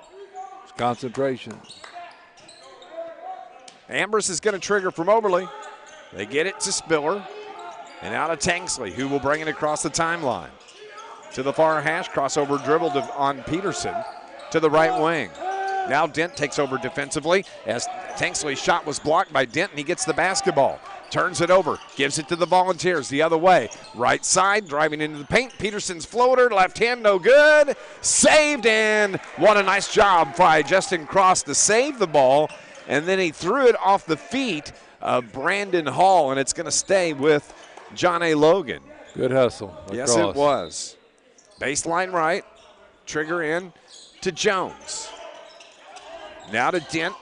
It's concentration. Ambrose is going to trigger for Moberly. They get it to Spiller, and out of Tanksley, who will bring it across the timeline. To the far hash, crossover dribble on Peterson to the right wing. Now Dent takes over defensively as Tanksley's shot was blocked by Dent, and he gets the basketball. Turns it over, gives it to the Volunteers the other way. Right side, driving into the paint. Peterson's floater, left hand, no good. Saved, and what a nice job by Justin Cross to save the ball. And then he threw it off the feet of Brandon Hall, and it's going to stay with John A. Logan. Good hustle. Yes, it was. Baseline right, trigger in to Jones. Now to Dent.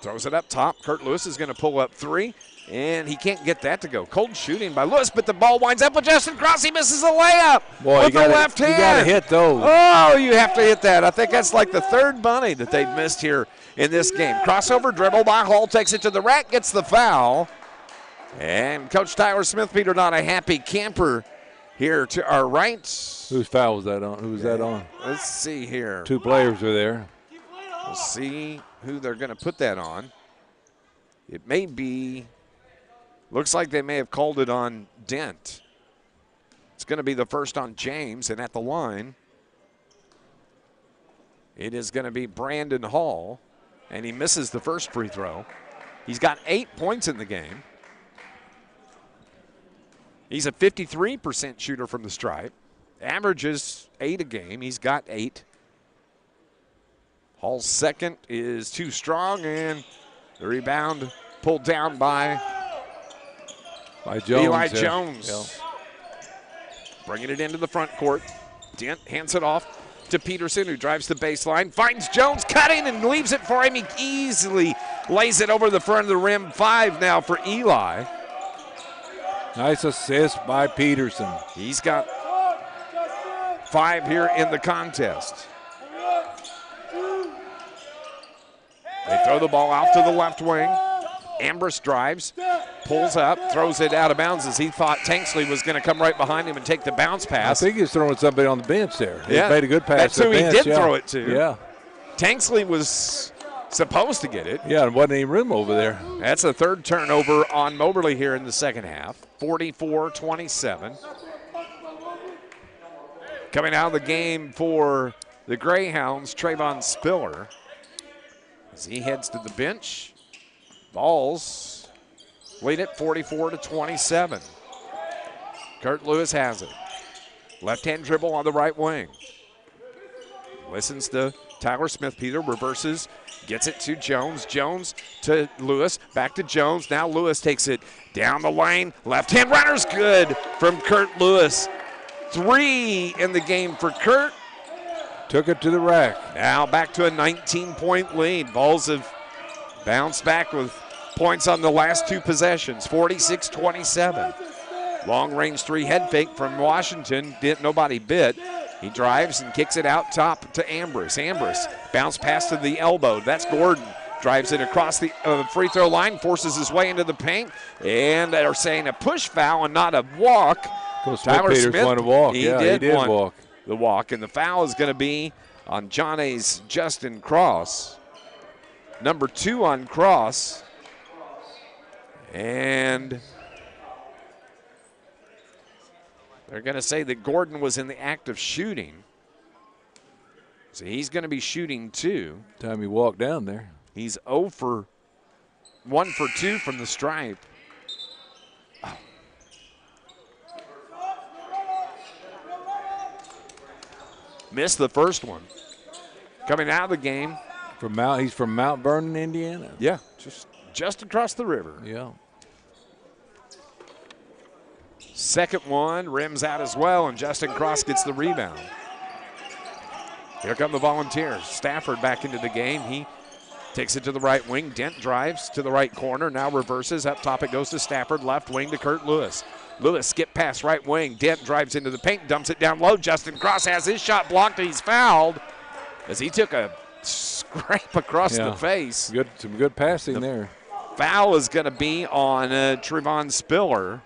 Throws it up top. Kurt Lewis is going to pull up 3, and he can't get that to go. Cold shooting by Lewis, but the ball winds up with Justin Cross. He misses a layup with the left hand. You got to hit those. Oh, you have to hit that. I think that's like the 3rd bunny that they've missed here in this game. Crossover dribble by Hall, takes it to the rack, gets the foul. And Coach Tyler Smith-Peter not a happy camper here to our right. Whose foul was that on? Who was that on? Let's see here. 2 players were there. We'll see who they're going to put that on. It may be, looks like they may have called it on Dent. It's going to be the first on James, and at the line, it is going to be Brandon Hall, and he misses the first free throw. He's got 8 points in the game. He's a 53% shooter from the stripe. Averages 8 a game. He's got 8. Hall's second is too strong, and the rebound pulled down by Jones. Eli Jones. Yeah. Bringing it into the front court. Dent hands it off to Peterson, who drives the baseline, finds Jones cutting and leaves it for him. He easily lays it over the front of the rim. 5 now for Eli. Nice assist by Peterson. He's got 5 here in the contest. They throw the ball out to the left wing. Ambrose drives, pulls up, throws it out of bounds as he thought Tanksley was going to come right behind him and take the bounce pass. I think he's throwing somebody on the bench there. Yeah. He made a good pass. That's who he did throw it to. Yeah. Tanksley was supposed to get it. Yeah, and wasn't any room over there. That's a 3rd turnover on Moberly here in the second half. 44-27. Coming out of the game for the Greyhounds, Trayvon Spiller. As he heads to the bench. Vols lead it 44-27. Kurt Lewis has it. Left-hand dribble on the right wing. Listens to Tyler Smith. Peter reverses, gets it to Jones. Jones to Lewis, back to Jones. Now Lewis takes it down the lane. Left-hand runner's good from Kurt Lewis. 3 in the game for Kurt. Took it to the rack. Now back to a 19-point lead. Vols have bounced back with points on the last 2 possessions, 46-27. Long-range 3 head fake from Washington. Nobody bit. He drives and kicks it out top to Ambrose. Ambrose bounce pass to the elbow. That's Gordon. Drives it across the free throw line, forces his way into the paint, and they're saying a push foul and not a walk. Tyler Smith won a walk. He did walk. The walk, and the foul is going to be on John A's Justin Cross. Number 2 on Cross. And they're going to say that Gordon was in the act of shooting. So he's going to be shooting 2. Time he walked down there. He's 1 for 2 from the stripe. Oh. Missed the first one. Coming out of the game. He's from Mount Vernon, Indiana. Yeah, just across the river. Yeah. Second one rims out as well, and Justin Cross gets the rebound. Here come the Volunteers. Stafford back into the game. He takes it to the right wing. Dent drives to the right corner, now reverses. Up top it goes to Stafford, left wing to Kurt Lewis. Lewis skip pass right wing. Dent drives into the paint, dumps it down low. Justin Cross has his shot blocked, and he's fouled as he took a scrape across the face. Some good passing there. Foul is going to be on Trayvon Spiller,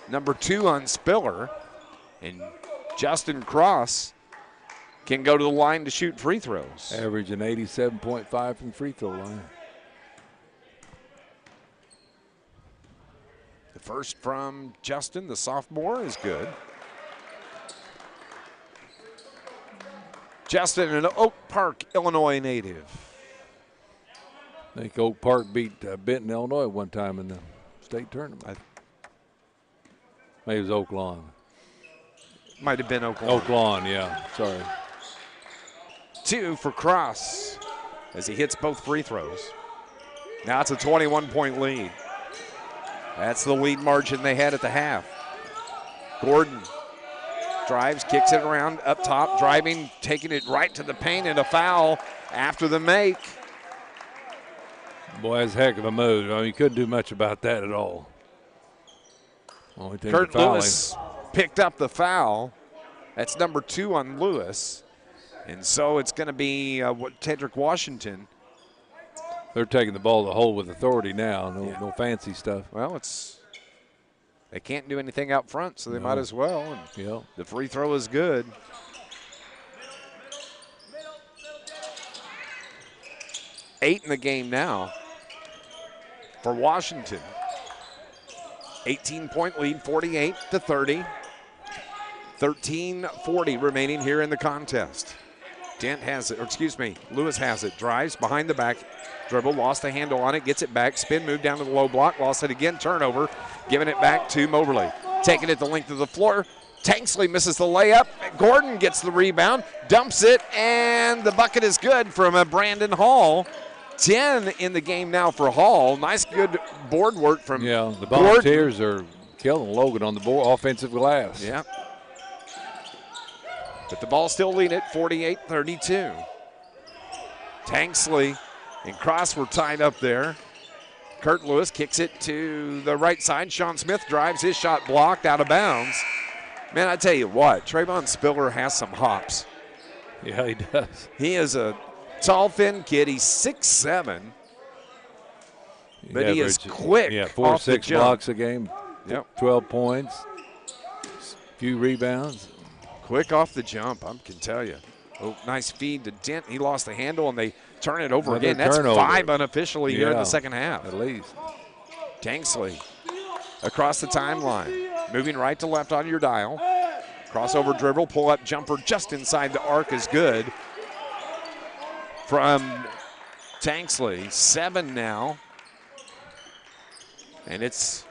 number 2 on Spiller, and Justin Cross can go to the line to shoot free throws. Averaging 87.5 from free throw line. The first from Justin, the sophomore, is good. Justin, an Oak Park, Illinois native. I think Oak Park beat Benton, Illinois one time in the state tournament. Maybe it was Oak Lawn. Might have been Oak Lawn. Oak Lawn, yeah. Sorry. 2 for Cross as he hits both free throws. Now it's a 21-point lead. That's the lead margin they had at the half. Gordon drives, kicks it around up top, driving, taking it right to the paint, and a foul after the make. Boy, that's a heck of a move. I mean, you couldn't do much about that at all. Only thing Kurt Lewis picked up the foul. That's number 2 on Lewis. And so it's going to be Tedrick Washington. They're taking the ball to the hole with authority now. No fancy stuff. Well, they can't do anything out front, so they might as well. And the free throw is good. Eight in the game now for Washington. 18-point lead, 48-30. 13:40 remaining here in the contest. Dent has it, or excuse me, Lewis has it. Drives behind the back, dribble, lost the handle on it, gets it back, spin move down to the low block, lost it again, turnover, giving it back to Moberly. Taking it the length of the floor. Tanksley misses the layup. Gordon gets the rebound, dumps it, and the bucket is good from Brandon Hall. 10 in the game now for Hall. Nice, good board work from the Volunteers are killing Logan on the board, offensive glass. Yeah. But the ball still leading at 48-32. Tanksley and Cross were tied up there. Kurt Lewis kicks it to the right side. Sean Smith drives, his shot blocked out of bounds. Man, I tell you what, Trayvon Spiller has some hops. Yeah, he does. He is a tall, thin kid. He's 6'7", but he is quick. Yeah, 4 or 6 blocks a game. Yep. 12 points, few rebounds. Quick off the jump, I can tell you. Oh, nice feed to Dent. He lost the handle, and they turn it over again. That's turnover. 5 unofficially here in the second half. At least. Tanksley across the timeline. Moving right to left on your dial. Crossover dribble, pull-up jumper just inside the arc is good. From Tanksley, 7 now. And it's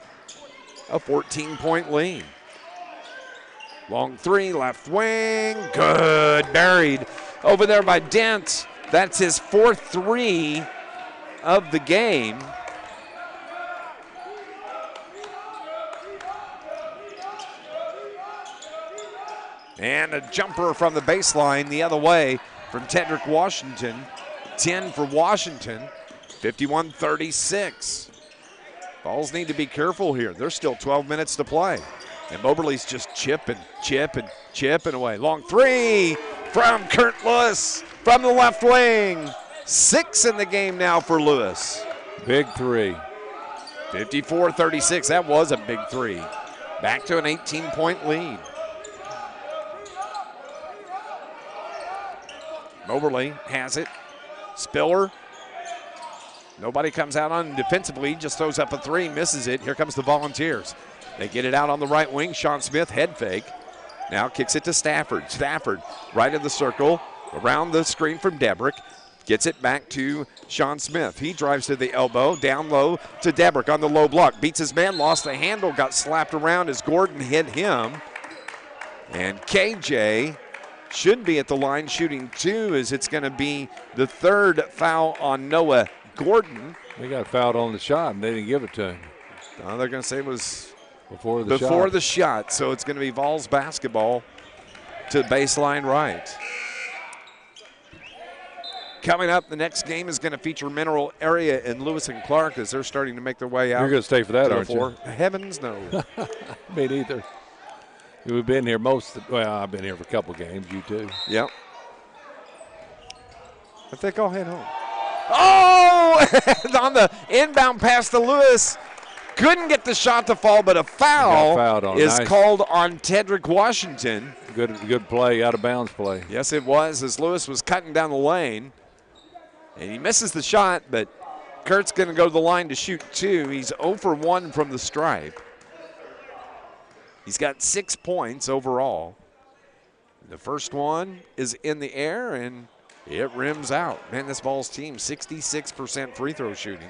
a 14-point lead. Long three, left wing, good, buried over there by Dent. That's his 4th three of the game. And a jumper from the baseline the other way from Tedrick Washington. 10 for Washington, 51-36. Balls need to be careful here. There's still 12 minutes to play. And Moberly's just chipping away. Long three from Kurt Lewis from the left wing. 6 in the game now for Lewis. Big three. 54-36, that was a big three. Back to an 18-point lead. Moberly has it. Spiller. Nobody comes out on him defensively, just throws up a three, misses it. Here comes the Volunteers. They get it out on the right wing. Sean Smith, head fake. Now kicks it to Stafford. Stafford right in the circle, around the screen from Debrick. Gets it back to Sean Smith. He drives to the elbow, down low to Debrick on the low block. Beats his man, lost the handle, got slapped around as Gordon hit him. And KJ should be at the line shooting 2, as it's going to be the 3rd foul on Noah Gordon. They got fouled on the shot, and they didn't give it to him. They're going to say it was before the shot. So it's going to be Vols basketball to the baseline right. Coming up, the next game is going to feature Mineral Area in Lewis and Clark as they're starting to make their way out. You're going to stay for that, aren't you? Heavens no. Me neither. We've been here I've been here for a couple games, you too. Yep. I think I'll head home. Oh! On the inbound pass to Lewis. Couldn't get the shot to fall, but a foul is called on Tedrick Washington. Good play, out of bounds play. Yes, it was, as Lewis was cutting down the lane. And he misses the shot, but Kurt's going to go to the line to shoot 2. He's 0 for 1 from the stripe. He's got 6 points overall. The first one is in the air, and it rims out. Man, this Vols team, 66% free throw shooting.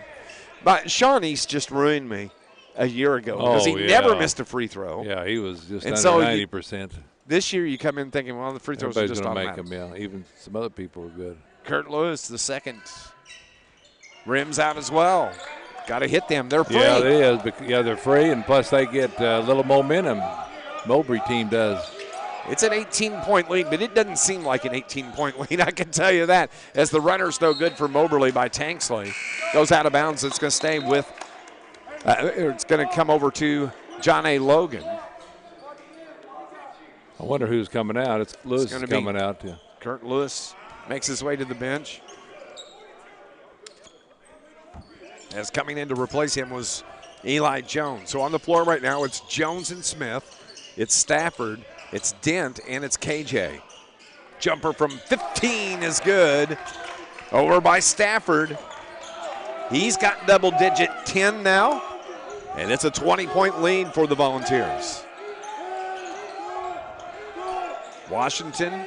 But Sean East just ruined me a year ago because he never missed a free throw. Yeah, he was just under 90%. This year you come in thinking, well, the free throws are just automatic. Make them, yeah. Even some other people were good. Kurt Lewis, the second, rims out as well. Got to hit them. They're free. Yeah, it is. Yeah, they're free, and plus they get a little momentum. Moberly team does. It's an 18-point lead, but it doesn't seem like an 18-point lead, I can tell you that, as the runner's no good for Moberly by Tanksley. Goes out of bounds. It's going to stay with, it's going to come over to John A. Logan. I wonder who's coming out. It's Lewis coming out. Yeah. Kurt Lewis makes his way to the bench. As coming in to replace him was Eli Jones. So on the floor right now, it's Jones and Smith. It's Stafford. It's Dent, and it's KJ. Jumper from 15 is good. Over by Stafford. He's got double-digit 10 now, and it's a 20-point lead for the Volunteers. Washington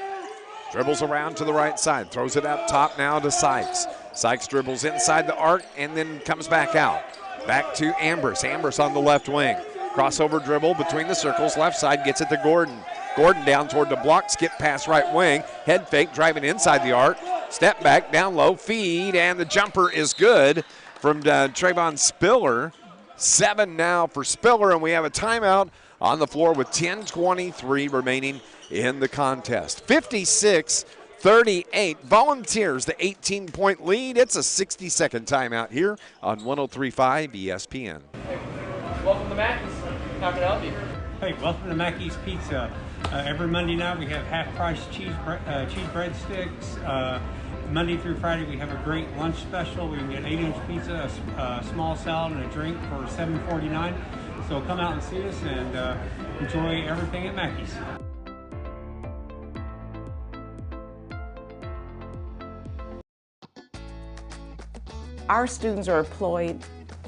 dribbles around to the right side, throws it up top now to Sykes. Sykes dribbles inside the arc and then comes back out. Back to Ambrose. Ambrose on the left wing. Crossover dribble between the circles. Left side gets it to Gordon. Gordon down toward the block. Skip pass right wing. Head fake driving inside the arc. Step back, down low, feed, and the jumper is good from Trayvon Spiller. 7 now for Spiller, and we have a timeout on the floor with 10:23 remaining in the contest. 56-38. Volunteers the 18-point lead. It's a 60-second timeout here on 103.5 ESPN. Welcome to Mackey's. How can I help you? Hey, welcome to Mackey's Pizza. Every Monday night we have half-price cheese breadsticks. Monday through Friday we have a great lunch special. We can get 8-inch pizza, a small salad, and a drink for $7.49. So come out and see us and enjoy everything at Mackey's. Our students are employed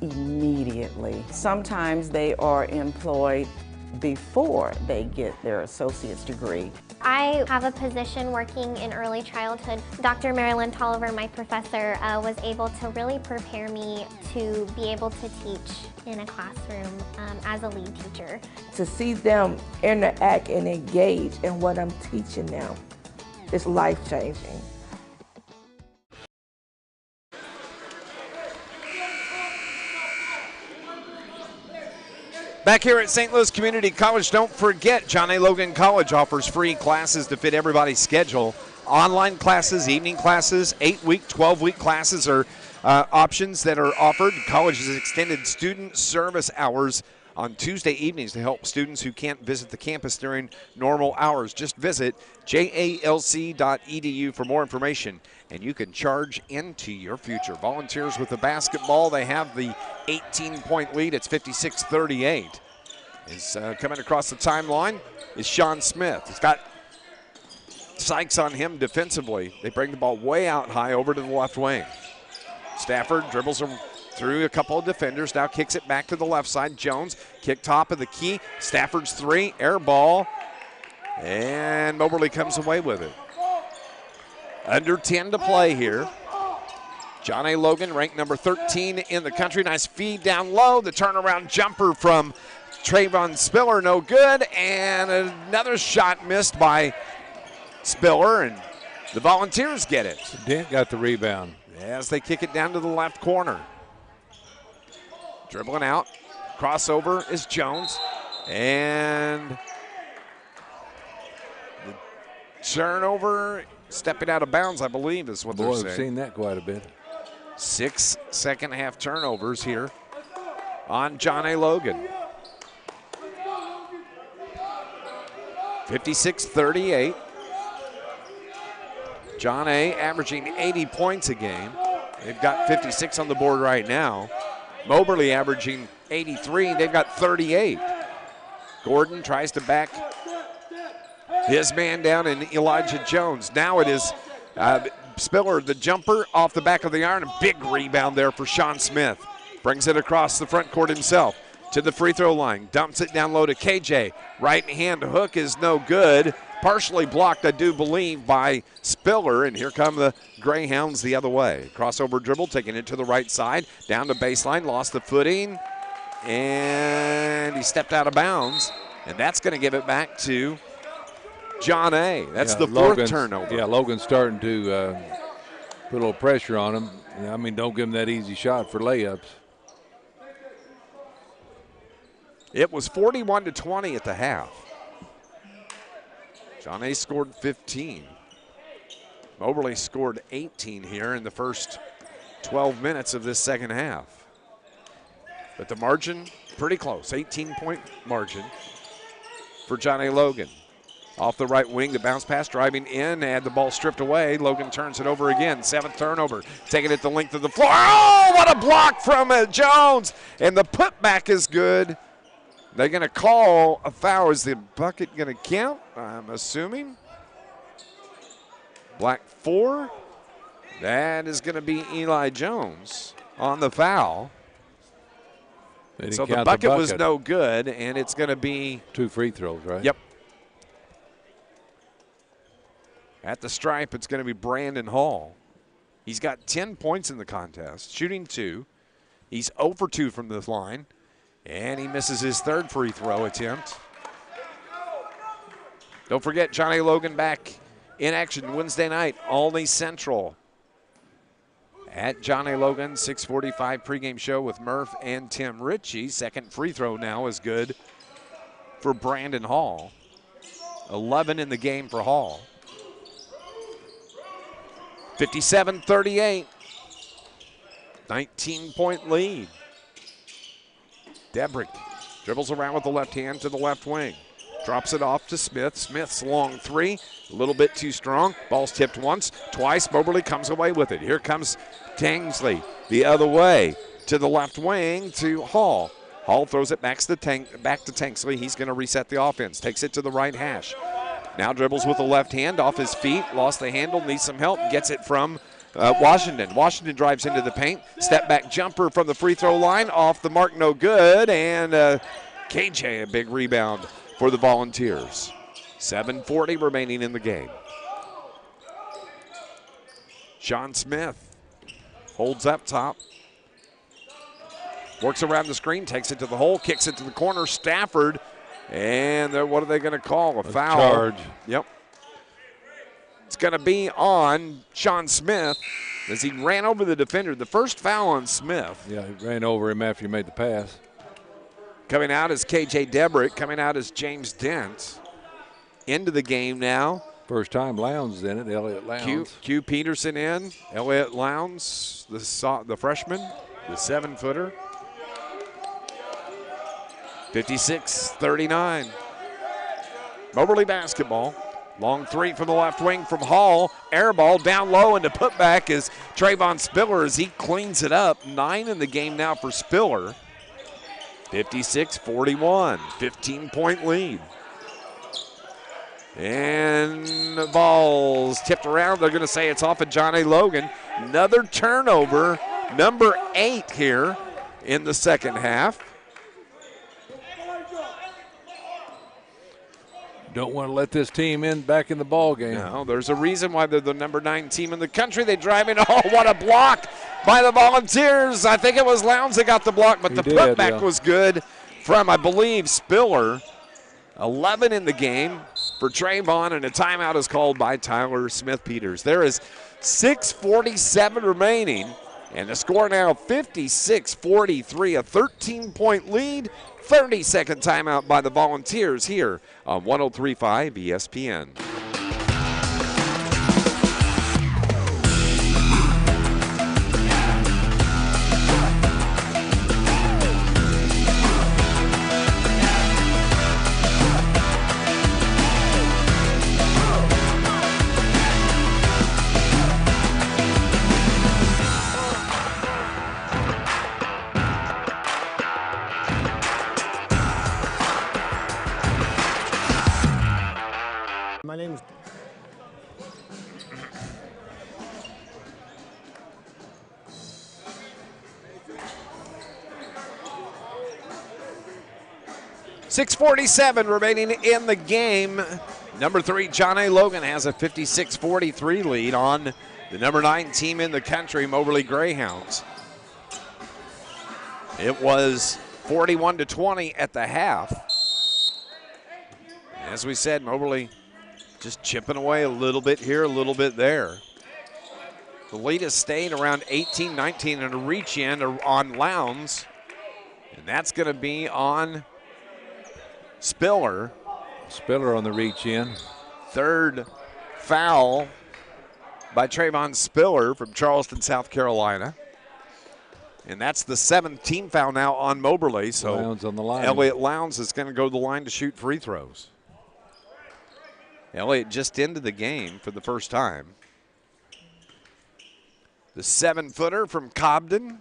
immediately. Sometimes they are employed before they get their associate's degree. I have a position working in early childhood. Dr. Marilyn Tolliver, my professor, was able to really prepare me to be able to teach in a classroom as a lead teacher. To see them interact and engage in what I'm teaching now is life-changing. Back here at St. Louis Community College, don't forget John A. Logan College offers free classes to fit everybody's schedule. Online classes, evening classes, 8-week, 12-week classes are options that are offered. College has extended student service hours on Tuesday evenings to help students who can't visit the campus during normal hours. Just visit jalc.edu for more information, and you can charge into your future. Volunteers with the basketball, they have the 18-point lead. It's 56-38. Is coming across the timeline is Sean Smith. He's got Sykes on him defensively. They bring the ball way out high over to the left wing. Stafford dribbles him through a couple of defenders, now kicks it back to the left side. Jones, kick top of the key. Stafford's three, air ball, and Moberly comes away with it. Under 10 to play here. John A. Logan, ranked number 13 in the country. Nice feed down low. The turnaround jumper from Trayvon Spiller, no good. And another shot missed by Spiller, and the Volunteers get it. Dent got the rebound. As they kick it down to the left corner. Dribbling out. Crossover is Jones. And the turnover, stepping out of bounds, I believe is what they're saying. I've seen that quite a bit. 6 second-half turnovers here on John A. Logan. 56-38. John A. averaging 80 points a game. They've got 56 on the board right now. Moberly averaging 83. They've got 38. Gordon tries to back his man down in Elijah Jones. Now it is Spiller, the jumper off the back of the iron. A big rebound there for Sean Smith. Brings it across the front court himself to the free throw line. Dumps it down low to KJ. Right hand hook is no good. Partially blocked, I do believe, by Spiller. And here come the Greyhounds the other way. Crossover dribble, taking it to the right side. Down to baseline, lost the footing. And he stepped out of bounds. And that's going to give it back to John A. That's the fourth turnover. Yeah, Logan's starting to put a little pressure on him. I mean, don't give him that easy shot for layups. It was 41-20 at the half. John A. scored 15. Moberly scored 18 here in the first 12 minutes of this second half. But the margin, pretty close, 18-point margin for John A. Logan. Off the right wing, the bounce pass, driving in, and the ball stripped away. Logan turns it over again, 7th turnover, taking it the length of the floor. Oh, what a block from Jones, and the putback is good. They're going to call a foul. Is the bucket going to count? I'm assuming. Black 4. That is going to be Eli Jones on the foul. So the bucket was no good, and it's going to be 2 free throws, right? Yep. At the stripe, it's going to be Brandon Hall. He's got 10 points in the contest, shooting 2. He's 0 for 2 from the line. And he misses his 3rd free throw attempt. Don't forget, John A. Logan back in action Wednesday night, Olney Central. At John A. Logan, 6:45 pregame show with Murph and Tim Ritchie. 2nd free throw now is good for Brandon Hall. 11 in the game for Hall. 57-38. 19-point lead. Debrick dribbles around with the left hand to the left wing. Drops it off to Smith. Smith's long three, a little bit too strong. Ball's tipped once, twice. Moberly comes away with it. Here comes Tangsley the other way to the left wing to Hall. Hall throws it back to Tangsley. He's going to reset the offense. Takes it to the right hash. Now dribbles with the left hand off his feet. Lost the handle, needs some help. Gets it from Washington. Washington drives into the paint. Step back jumper from the free throw line. Off the mark, no good. And KJ, a big rebound for the Volunteers. 7:40 remaining in the game. Sean Smith holds up top. Works around the screen, takes it to the hole, kicks it to the corner. Stafford, and what are they going to call? A foul. Charge. Yep. It's going to be on Sean Smith as he ran over the defender. The first foul on Smith. Yeah, he ran over him after he made the pass. Coming out is KJ Debrick. Coming out is James Dent. Into the game now. First time Lowndes in it, Elliott Lowndes. Q Peterson in. Elliott Lowndes, the freshman, the 7-footer. 56-39. Moberly basketball. Long three from the left wing from Hall. Air ball down low, and the putback is Trayvon Spiller as he cleans it up. 9 in the game now for Spiller. 56-41, 15-point lead. And the ball's tipped around. They're going to say it's off of John A. Logan. Another turnover, number 8 here in the second half. Don't want to let this team back in the ball game. No, there's a reason why they're the number 9 team in the country. They drive in. Oh, what a block by the Volunteers. I think it was Lowndes that got the block, but the putback was good from, I believe, Spiller. 11 in the game for Trayvon, and a timeout is called by Tyler Smith-Peters. There is 6:47 remaining, and the score now 56-43, a 13-point lead. 30-second timeout by the Volunteers here on 103.5 ESPN. My name is 6:47 remaining in the game. Number 3, John A. Logan has a 56-43 lead on the number 9 team in the country, Moberly Greyhounds. It was 41-20 at the half. As we said, Moberly just chipping away a little bit here, a little bit there. The lead has stayed around 18-19 and a reach in on Lowndes. And that's going to be on Spiller. Spiller on the reach in. Third foul by Trayvon Spiller from Charleston, South Carolina. And that's the 7th team foul now on Moberly. So Lowndes on the line. Elliott Lowndes is going to go to the line to shoot free throws. Elliott just into the game for the first time. The 7-footer from Cobden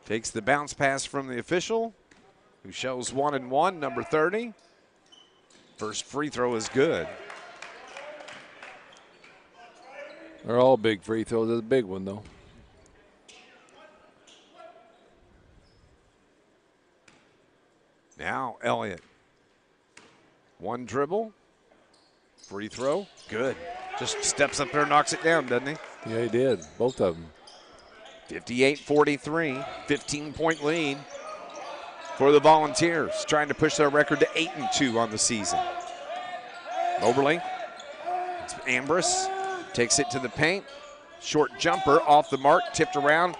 takes the bounce pass from the official, who shows 1-1, number 30. First free throw is good. They're all big free throws. There's a big one, though. Now Elliott. One dribble, free throw, good. Just steps up there and knocks it down, doesn't he? Yeah, he did, both of them. 58-43, 15-point lead for the Volunteers, trying to push their record to 8-2 on the season. Moberly, it's Ambrose, takes it to the paint. Short jumper off the mark, tipped around.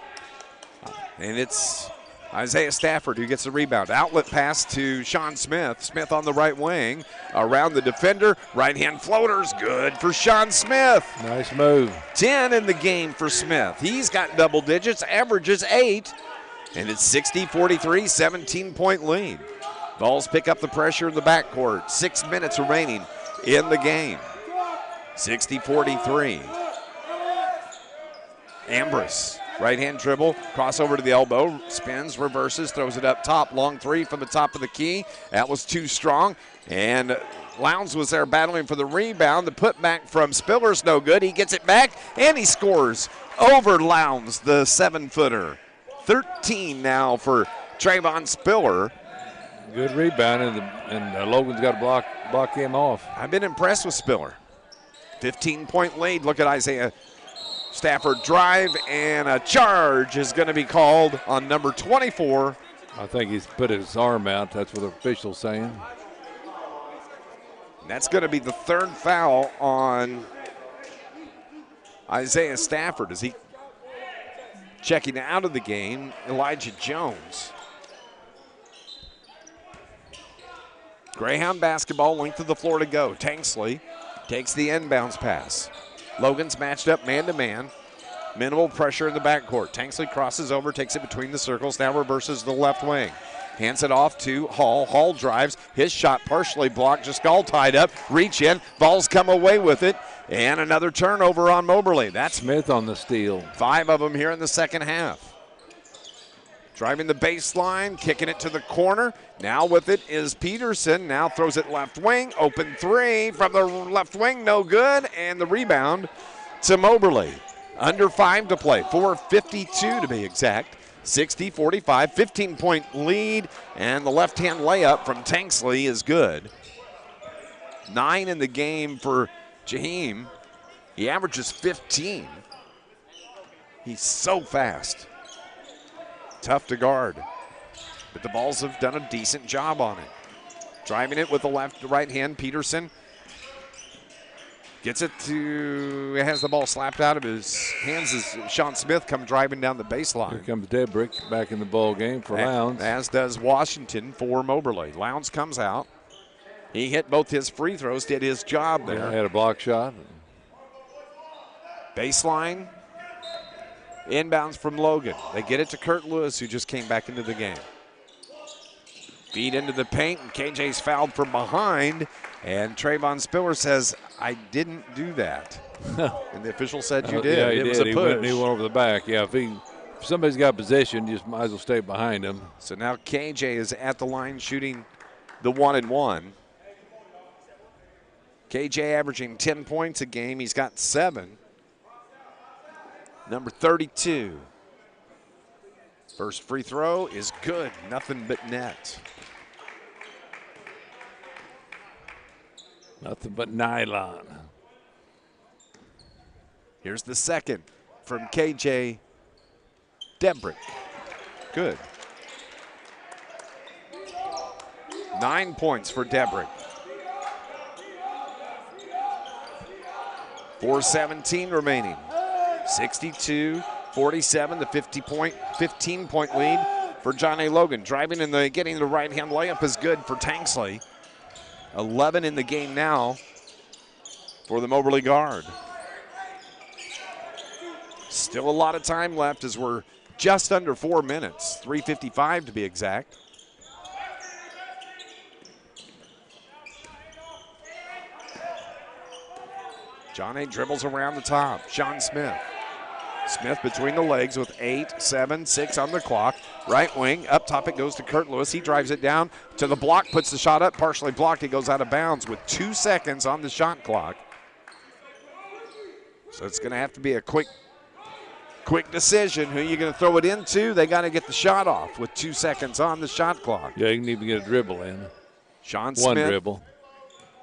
And it's Isaiah Stafford, who gets the rebound. Outlet pass to Sean Smith. Smith on the right wing. Around the defender. Right-hand floater's good for Sean Smith. Nice move. 10 in the game for Smith. He's got double digits, averages 8. And it's 60-43, 17-point lead. Vols pick up the pressure in the backcourt. 6 minutes remaining in the game. 60-43. Ambrose, right-hand dribble, crossover to the elbow, spins, reverses, throws it up top. Long three from the top of the key. That was too strong. And Lowndes was there battling for the rebound. The putback from Spiller's no good. He gets it back, and he scores over Lowndes, the 7-footer. 13 now for Trayvon Spiller. Good rebound, and Logan's got to block him off. I've been impressed with Spiller. 15-point lead. Look at Isaiah Stafford drive, and a charge is going to be called on number 24. I think he's put his arm out. That's what the official's saying. And that's going to be the third foul on Isaiah Stafford as he checking out of the game. Elijah Jones. Greyhound basketball, length of the floor to go. Tanksley takes the inbounds pass. Logan's matched up man-to-man. Minimal pressure in the backcourt. Tanksley crosses over, takes it between the circles, now reverses the left wing. Hands it off to Hall. Hall drives. His shot partially blocked, just all tied up. Reach in. Vols come away with it. And another turnover on Moberly. That's Smith on the steal. 5 of them here in the second half. Driving the baseline, kicking it to the corner. Now with it is Peterson. Now throws it left wing. Open three from the left wing, no good. And the rebound to Moberly. Under 5 to play. 4:52 to be exact. 60-45, 15-point lead. And the left-hand layup from Tanksley is good. 9 in the game for Jaheim. He averages 15. He's so fast. Tough to guard. But the Vols have done a decent job on it. Driving it with the right hand, Peterson gets it to, has the ball slapped out of his hands as Sean Smith come driving down the baseline. Here comes Debrick back in the ball game for Lowndes. As does Washington for Moberly. Lowndes comes out. He hit both his free throws, did his job there. Yeah, had a block shot. Baseline. Inbounds from Logan. They get it to Kurt Lewis, who just came back into the game. Feed into the paint, and KJ's fouled from behind. And Trayvon Spiller says, I didn't do that. And the official said you did. Yeah, he it did. was a push. He went over the back. Yeah, if somebody's got possession, you just might as well stay behind him. So now KJ is at the line shooting the 1-and-1. KJ averaging 10 points a game. He's got 7. Number 32. First free throw is good. Nothing but net. Nothing but nylon. Here's the second from KJ Debrick. Good. 9 points for Debrick. 4:17 remaining. 62-47, the 15-point lead for John A. Logan. Driving and getting the right-hand layup is good for Tanksley. 11 in the game now for the Moberly guard. Still a lot of time left as we're just under 4 minutes, 3:55 to be exact. John A. dribbles around the top. Sean Smith. Smith between the legs with 8, 7, 6 on the clock. Right wing, up top it goes to Kurt Lewis. He drives it down to the block, puts the shot up, partially blocked. It goes out of bounds with 2 seconds on the shot clock. So it's going to have to be a quick decision. Who you're going to throw it into? They got to get the shot off with 2 seconds on the shot clock. Yeah, you can even get a dribble in. Sean Smith. One dribble.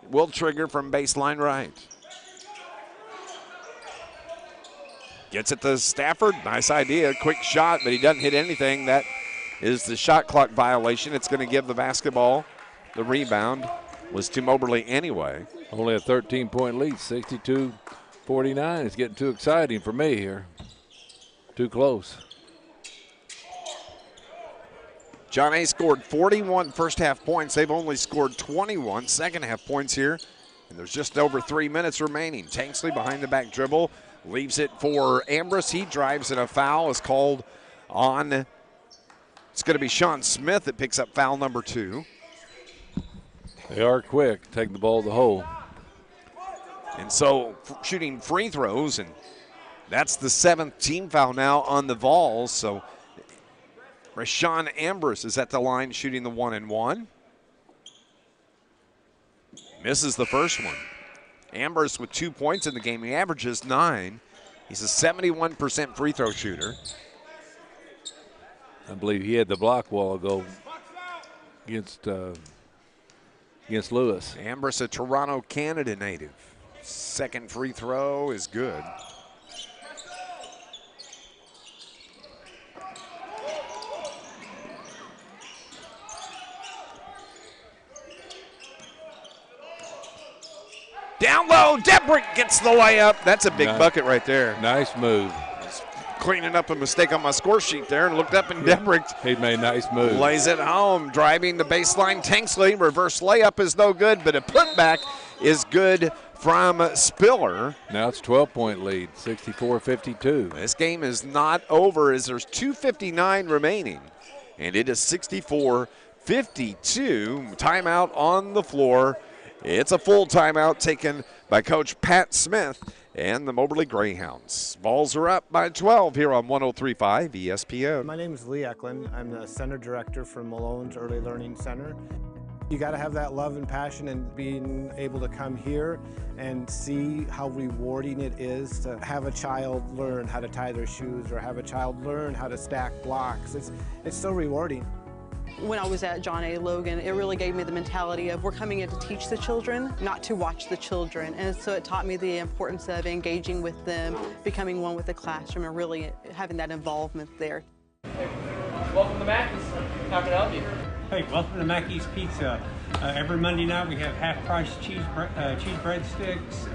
Will trigger from baseline right. Gets it to Stafford. Nice idea. Quick shot, but he doesn't hit anything. That is the shot clock violation. It's going to give the basketball. The rebound was to Moberly anyway. Only a 13-point lead, 62-49. It's getting too exciting for me here. Too close. John A. scored 41 first half points. They've only scored 21 second half points here. And there's just over 3 minutes remaining. Tanksley behind the back dribble. Leaves it for Ambrose. He drives and a foul is called on. It's going to be Sean Smith that picks up foul number 2. They are quick, taking the ball to the hole. And so shooting free throws, and that's the 7th team foul now on the Vols. So Rashawn Ambrose is at the line shooting the 1-and-1. Misses the first one. Ambrose with 2 points in the game. He averages 9. He's a 71% free throw shooter. I believe he had the block a while ago against Lewis. Ambrose, a Toronto, Canada native. Second free throw is good. Down low, Debrick gets the layup. That's a big bucket right there. Nice move. Cleaning up a mistake on my score sheet there and looked up and Debrick. He made a nice move. Lays it home, driving the baseline. Tanksley, reverse layup is no good, but a putback is good from Spiller. Now it's 12-point lead, 64-52. This game is not over as there's 2:59 remaining, and it is 64-52. Timeout on the floor. It's a full timeout taken by Coach Pat Smith and the Moberly Greyhounds. Vols are up by 12 here on 103.5 ESPN. My name is Lee Eklund. I'm the center director for Malone's Early Learning Center. You got to have that love and passion, and being able to come here and see how rewarding it is to have a child learn how to tie their shoes or have a child learn how to stack blocks. It's so rewarding. When I was at John A. Logan, it really gave me the mentality of we're coming in to teach the children, not to watch the children. And so it taught me the importance of engaging with them, becoming one with the classroom, and really having that involvement there. Hey, welcome to Mackey's. How can I help you? Hey, welcome to Mackey's Pizza. Every Monday night we have half-price cheese breadsticks.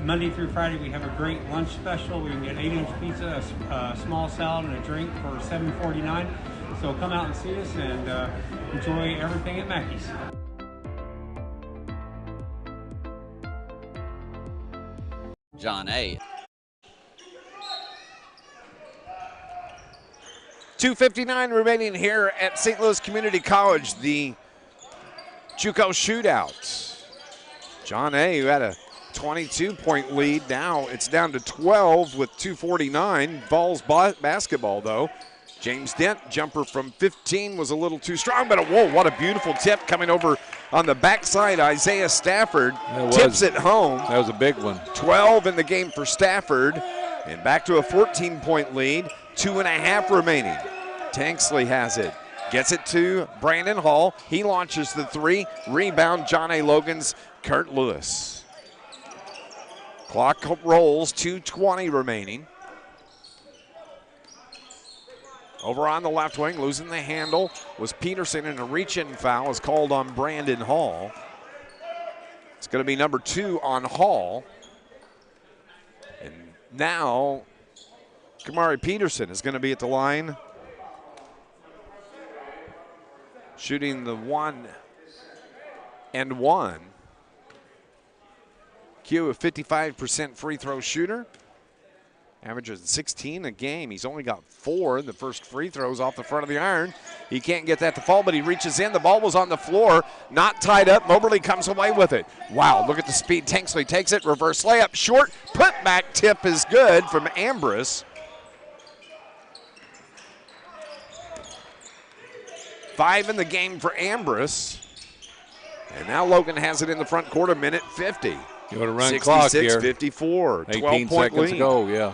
Monday through Friday we have a great lunch special. We can get 8-inch pizza, a small salad, and a drink for $7.49. So come out and see us and enjoy everything at Mackey's. John A. 2:59 remaining here at St. Louis Community College, the JUCO shootout. John A., who had a 22-point lead, now it's down to 12 with 2:49. Vols basketball, though. James Dent, jumper from 15 was a little too strong, but whoa, what a beautiful tip coming over on the backside. Isaiah Stafford tips it home. That was a big one. 12 in the game for Stafford, and back to a 14-point lead, 2.5 remaining. Tanksley has it, gets it to Brandon Hall. He launches the three, rebound John A. Logan's Kurt Lewis. Clock rolls, 2:20 remaining. Over on the left wing, losing the handle was Peterson, and a reach-in foul is called on Brandon Hall. It's going to be number 2 on Hall. And now Kamari Peterson is going to be at the line, shooting the 1-and-1. Q, a 55% free throw shooter. Averages 16 a game. He's only got 4. The first free throws off the front of the iron. He can't get that to fall, but he reaches in. The ball was on the floor, not tied up. Moberly comes away with it. Wow, look at the speed. Tanksley takes it. Reverse layup, short. Putback tip is good from Ambrose. 5 in the game for Ambrose. And now Logan has it in the front court, a minute 50. You want to run clock here. 66-54. 18 seconds to go, yeah.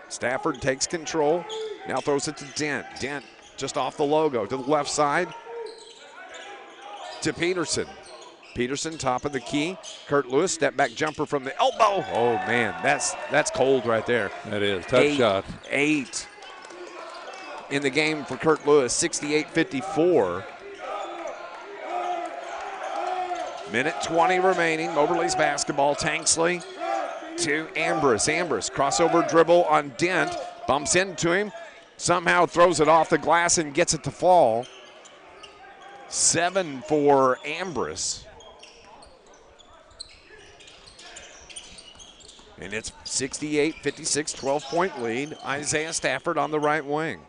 Stafford takes control. Now throws it to Dent. Dent just off the logo to the left side to Peterson. Peterson top of the key. Kurt Lewis, step back jumper from the elbow. Oh man, that's cold right there. That is, tough shot. 8 in the game for Kurt Lewis, 68-54. Minute 20 remaining. Moberly's basketball. Tanksley to Ambrose. Ambrose crossover dribble on Dent. Bumps into him. somehow throws it off the glass and gets it to fall. 7 for Ambrose. And it's 68-56, 12-point lead. Isaiah Stafford on the right wing.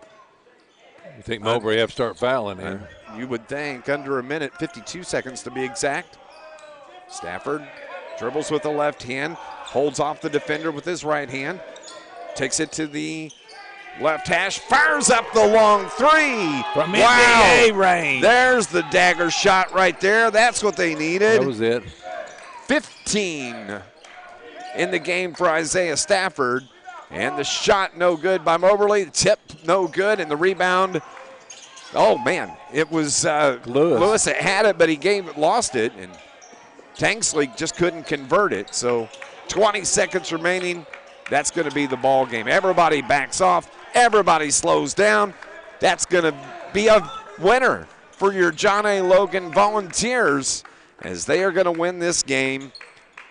You think Moberly have to start fouling here? You would think. Under a minute, 52 seconds to be exact. Stafford dribbles with the left hand, holds off the defender with his right hand, takes it to the left hash, fires up the long three. From NBA range. There's the dagger shot right there. That's what they needed. That was it. 15 in the game for Isaiah Stafford. And the shot no good by Moberly. The tip no good. And the rebound, oh, man. It was Lewis that had it, but he lost it. And Tanksley just couldn't convert it. So 20 seconds remaining. That's going to be the ball game. Everybody backs off. Everybody slows down. That's going to be a winner for your John A. Logan Volunteers, as they are going to win this game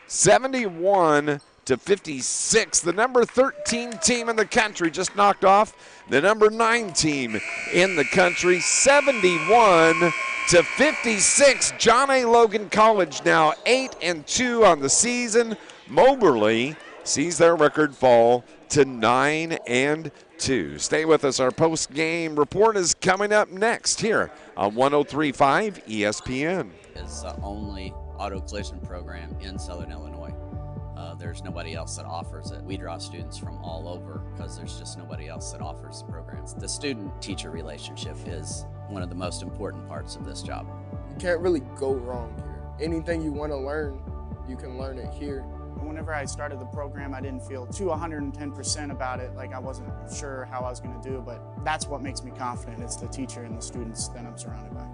71-56. The number 13 team in the country just knocked off the number 9 team in the country, 71-56. John A. Logan College now 8-2 on the season. Moberly sees their record fall to 9-2. Stay with us. Our post-game report is coming up next here on 103.5 ESPN. It's the only auto collision program in Southern Illinois. There's nobody else that offers it. We draw students from all over because there's just nobody else that offers the programs. The student-teacher relationship is one of the most important parts of this job. You can't really go wrong here. Anything you want to learn, you can learn it here. Whenever I started the program, I didn't feel too 110% about it. Like I wasn't sure how I was going to do, but that's what makes me confident. It's the teacher and the students that I'm surrounded by.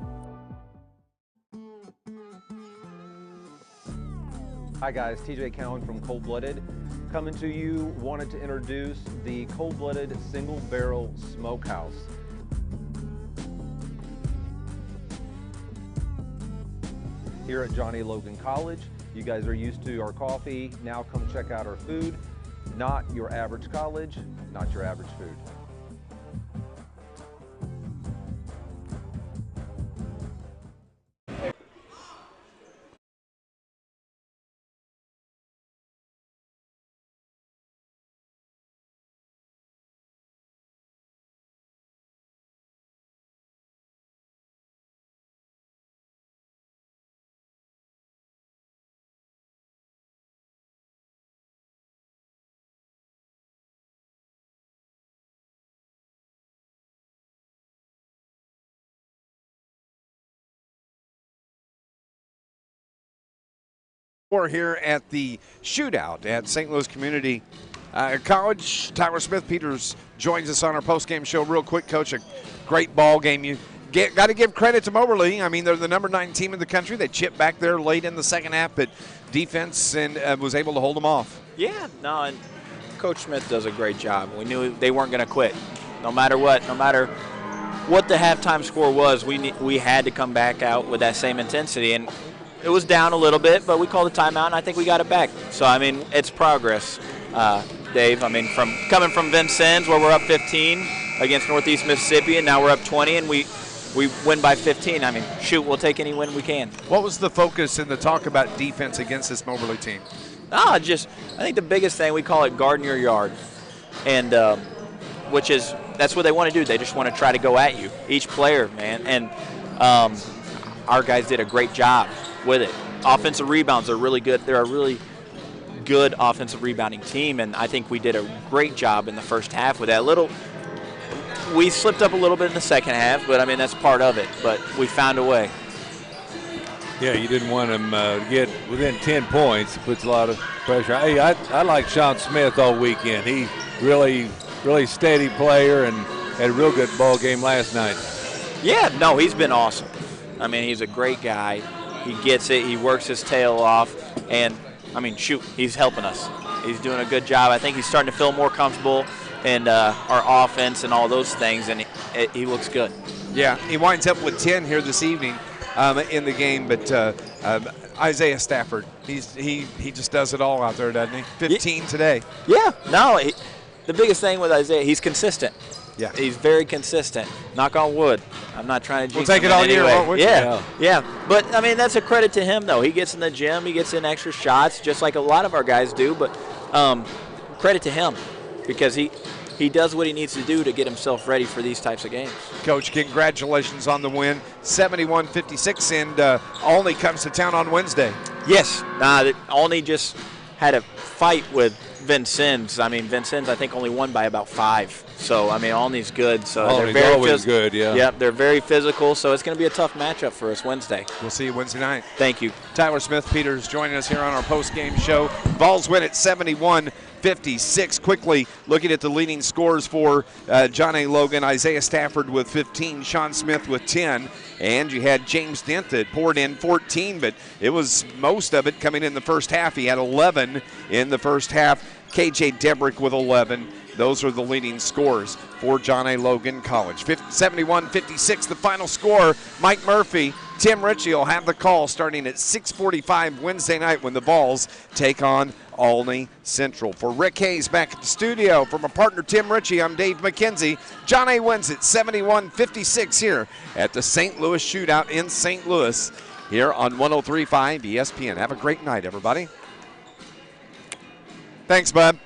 Hi guys, TJ Cowan from Cold Blooded. Coming to you, wanted to introduce the Cold Blooded Single Barrel Smokehouse. Here at John A. Logan College, you guys are used to our coffee. Now come check out our food. Not your average college, not your average food. We're here at the shootout at St. Louis Community College. Tyler Smith-Peters joins us on our post-game show. Real quick, Coach, a great ball game. You got to give credit to Moberly. I mean, they're the number 9 team in the country. They chipped back there late in the second half, but defense and was able to hold them off. Yeah, no, and Coach Smith does a great job. We knew they weren't going to quit. No matter what the halftime score was, we had to come back out with that same intensity. And it was down a little bit, but we called a timeout, and I think we got it back. So, I mean, it's progress, Dave. I mean, coming from Vincennes, where we're up 15 against Northeast Mississippi, and now we're up 20, and we win by 15. I mean, shoot, we'll take any win we can. What was the focus in the talk about defense against this Moberly team? I think the biggest thing, we call it guarding your yard, and that's what they want to do. They just want to try to go at you, each player, man. And our guys did a great job with it. Offensive rebounds are really good. They're a really good offensive rebounding team, and I think we did a great job in the first half with that. We slipped up a little bit in the second half, but I mean, that's part of it. But we found a way. Yeah, you didn't want them to get within 10 points. It puts a lot of pressure. Hey, I like Sean Smith all weekend. He really steady player and had a real good ball game last night. Yeah, no, he's been awesome. I mean, he's a great guy. He gets it. He works his tail off. And, I mean, shoot, he's helping us. He's doing a good job. I think he's starting to feel more comfortable in our offense and all those things, and he looks good. Yeah, he winds up with 10 here this evening in the game. But Isaiah Stafford, he just does it all out there, doesn't he? 15 today. Yeah, no, the biggest thing with Isaiah, he's consistent. Yeah. He's very consistent. Knock on wood. I'm not trying to jinx We'll take him it all in year, any way. won't we? Yeah. But, I mean, that's a credit to him, though. He gets in the gym. He gets in extra shots, just like a lot of our guys do. But credit to him because he does what he needs to do to get himself ready for these types of games. Coach, congratulations on the win, 71-56, and Olney comes to town on Wednesday. Yes. Olney just had a fight with Vincennes. I mean, Vincennes, I think, only won by about 5. So, I mean, Olney's good. So Olney's they're very always good, yeah. Yep, they're very physical, so it's going to be a tough matchup for us Wednesday. We'll see you Wednesday night. Thank you. Tyler Smith-Peters joining us here on our post-game show. Vols win at 71-56. Quickly looking at the leading scores for John A. Logan, Isaiah Stafford with 15, Sean Smith with 10, and you had James Dent that poured in 14, but it was most of it coming in the first half. He had 11 in the first half. KJ Debrick with 11. Those are the leading scores for John A. Logan College. 71-56, the final score. Mike Murphy, Tim Ritchie will have the call starting at 6:45 Wednesday night when the Vols take on Olney Central. For Rick Hayes back at the studio, from a partner Tim Ritchie, I'm Dave McKenzie. John A. wins it 71-56 here at the St. Louis Shootout in St. Louis here on 103.5 ESPN. Have a great night, everybody. Thanks, bud.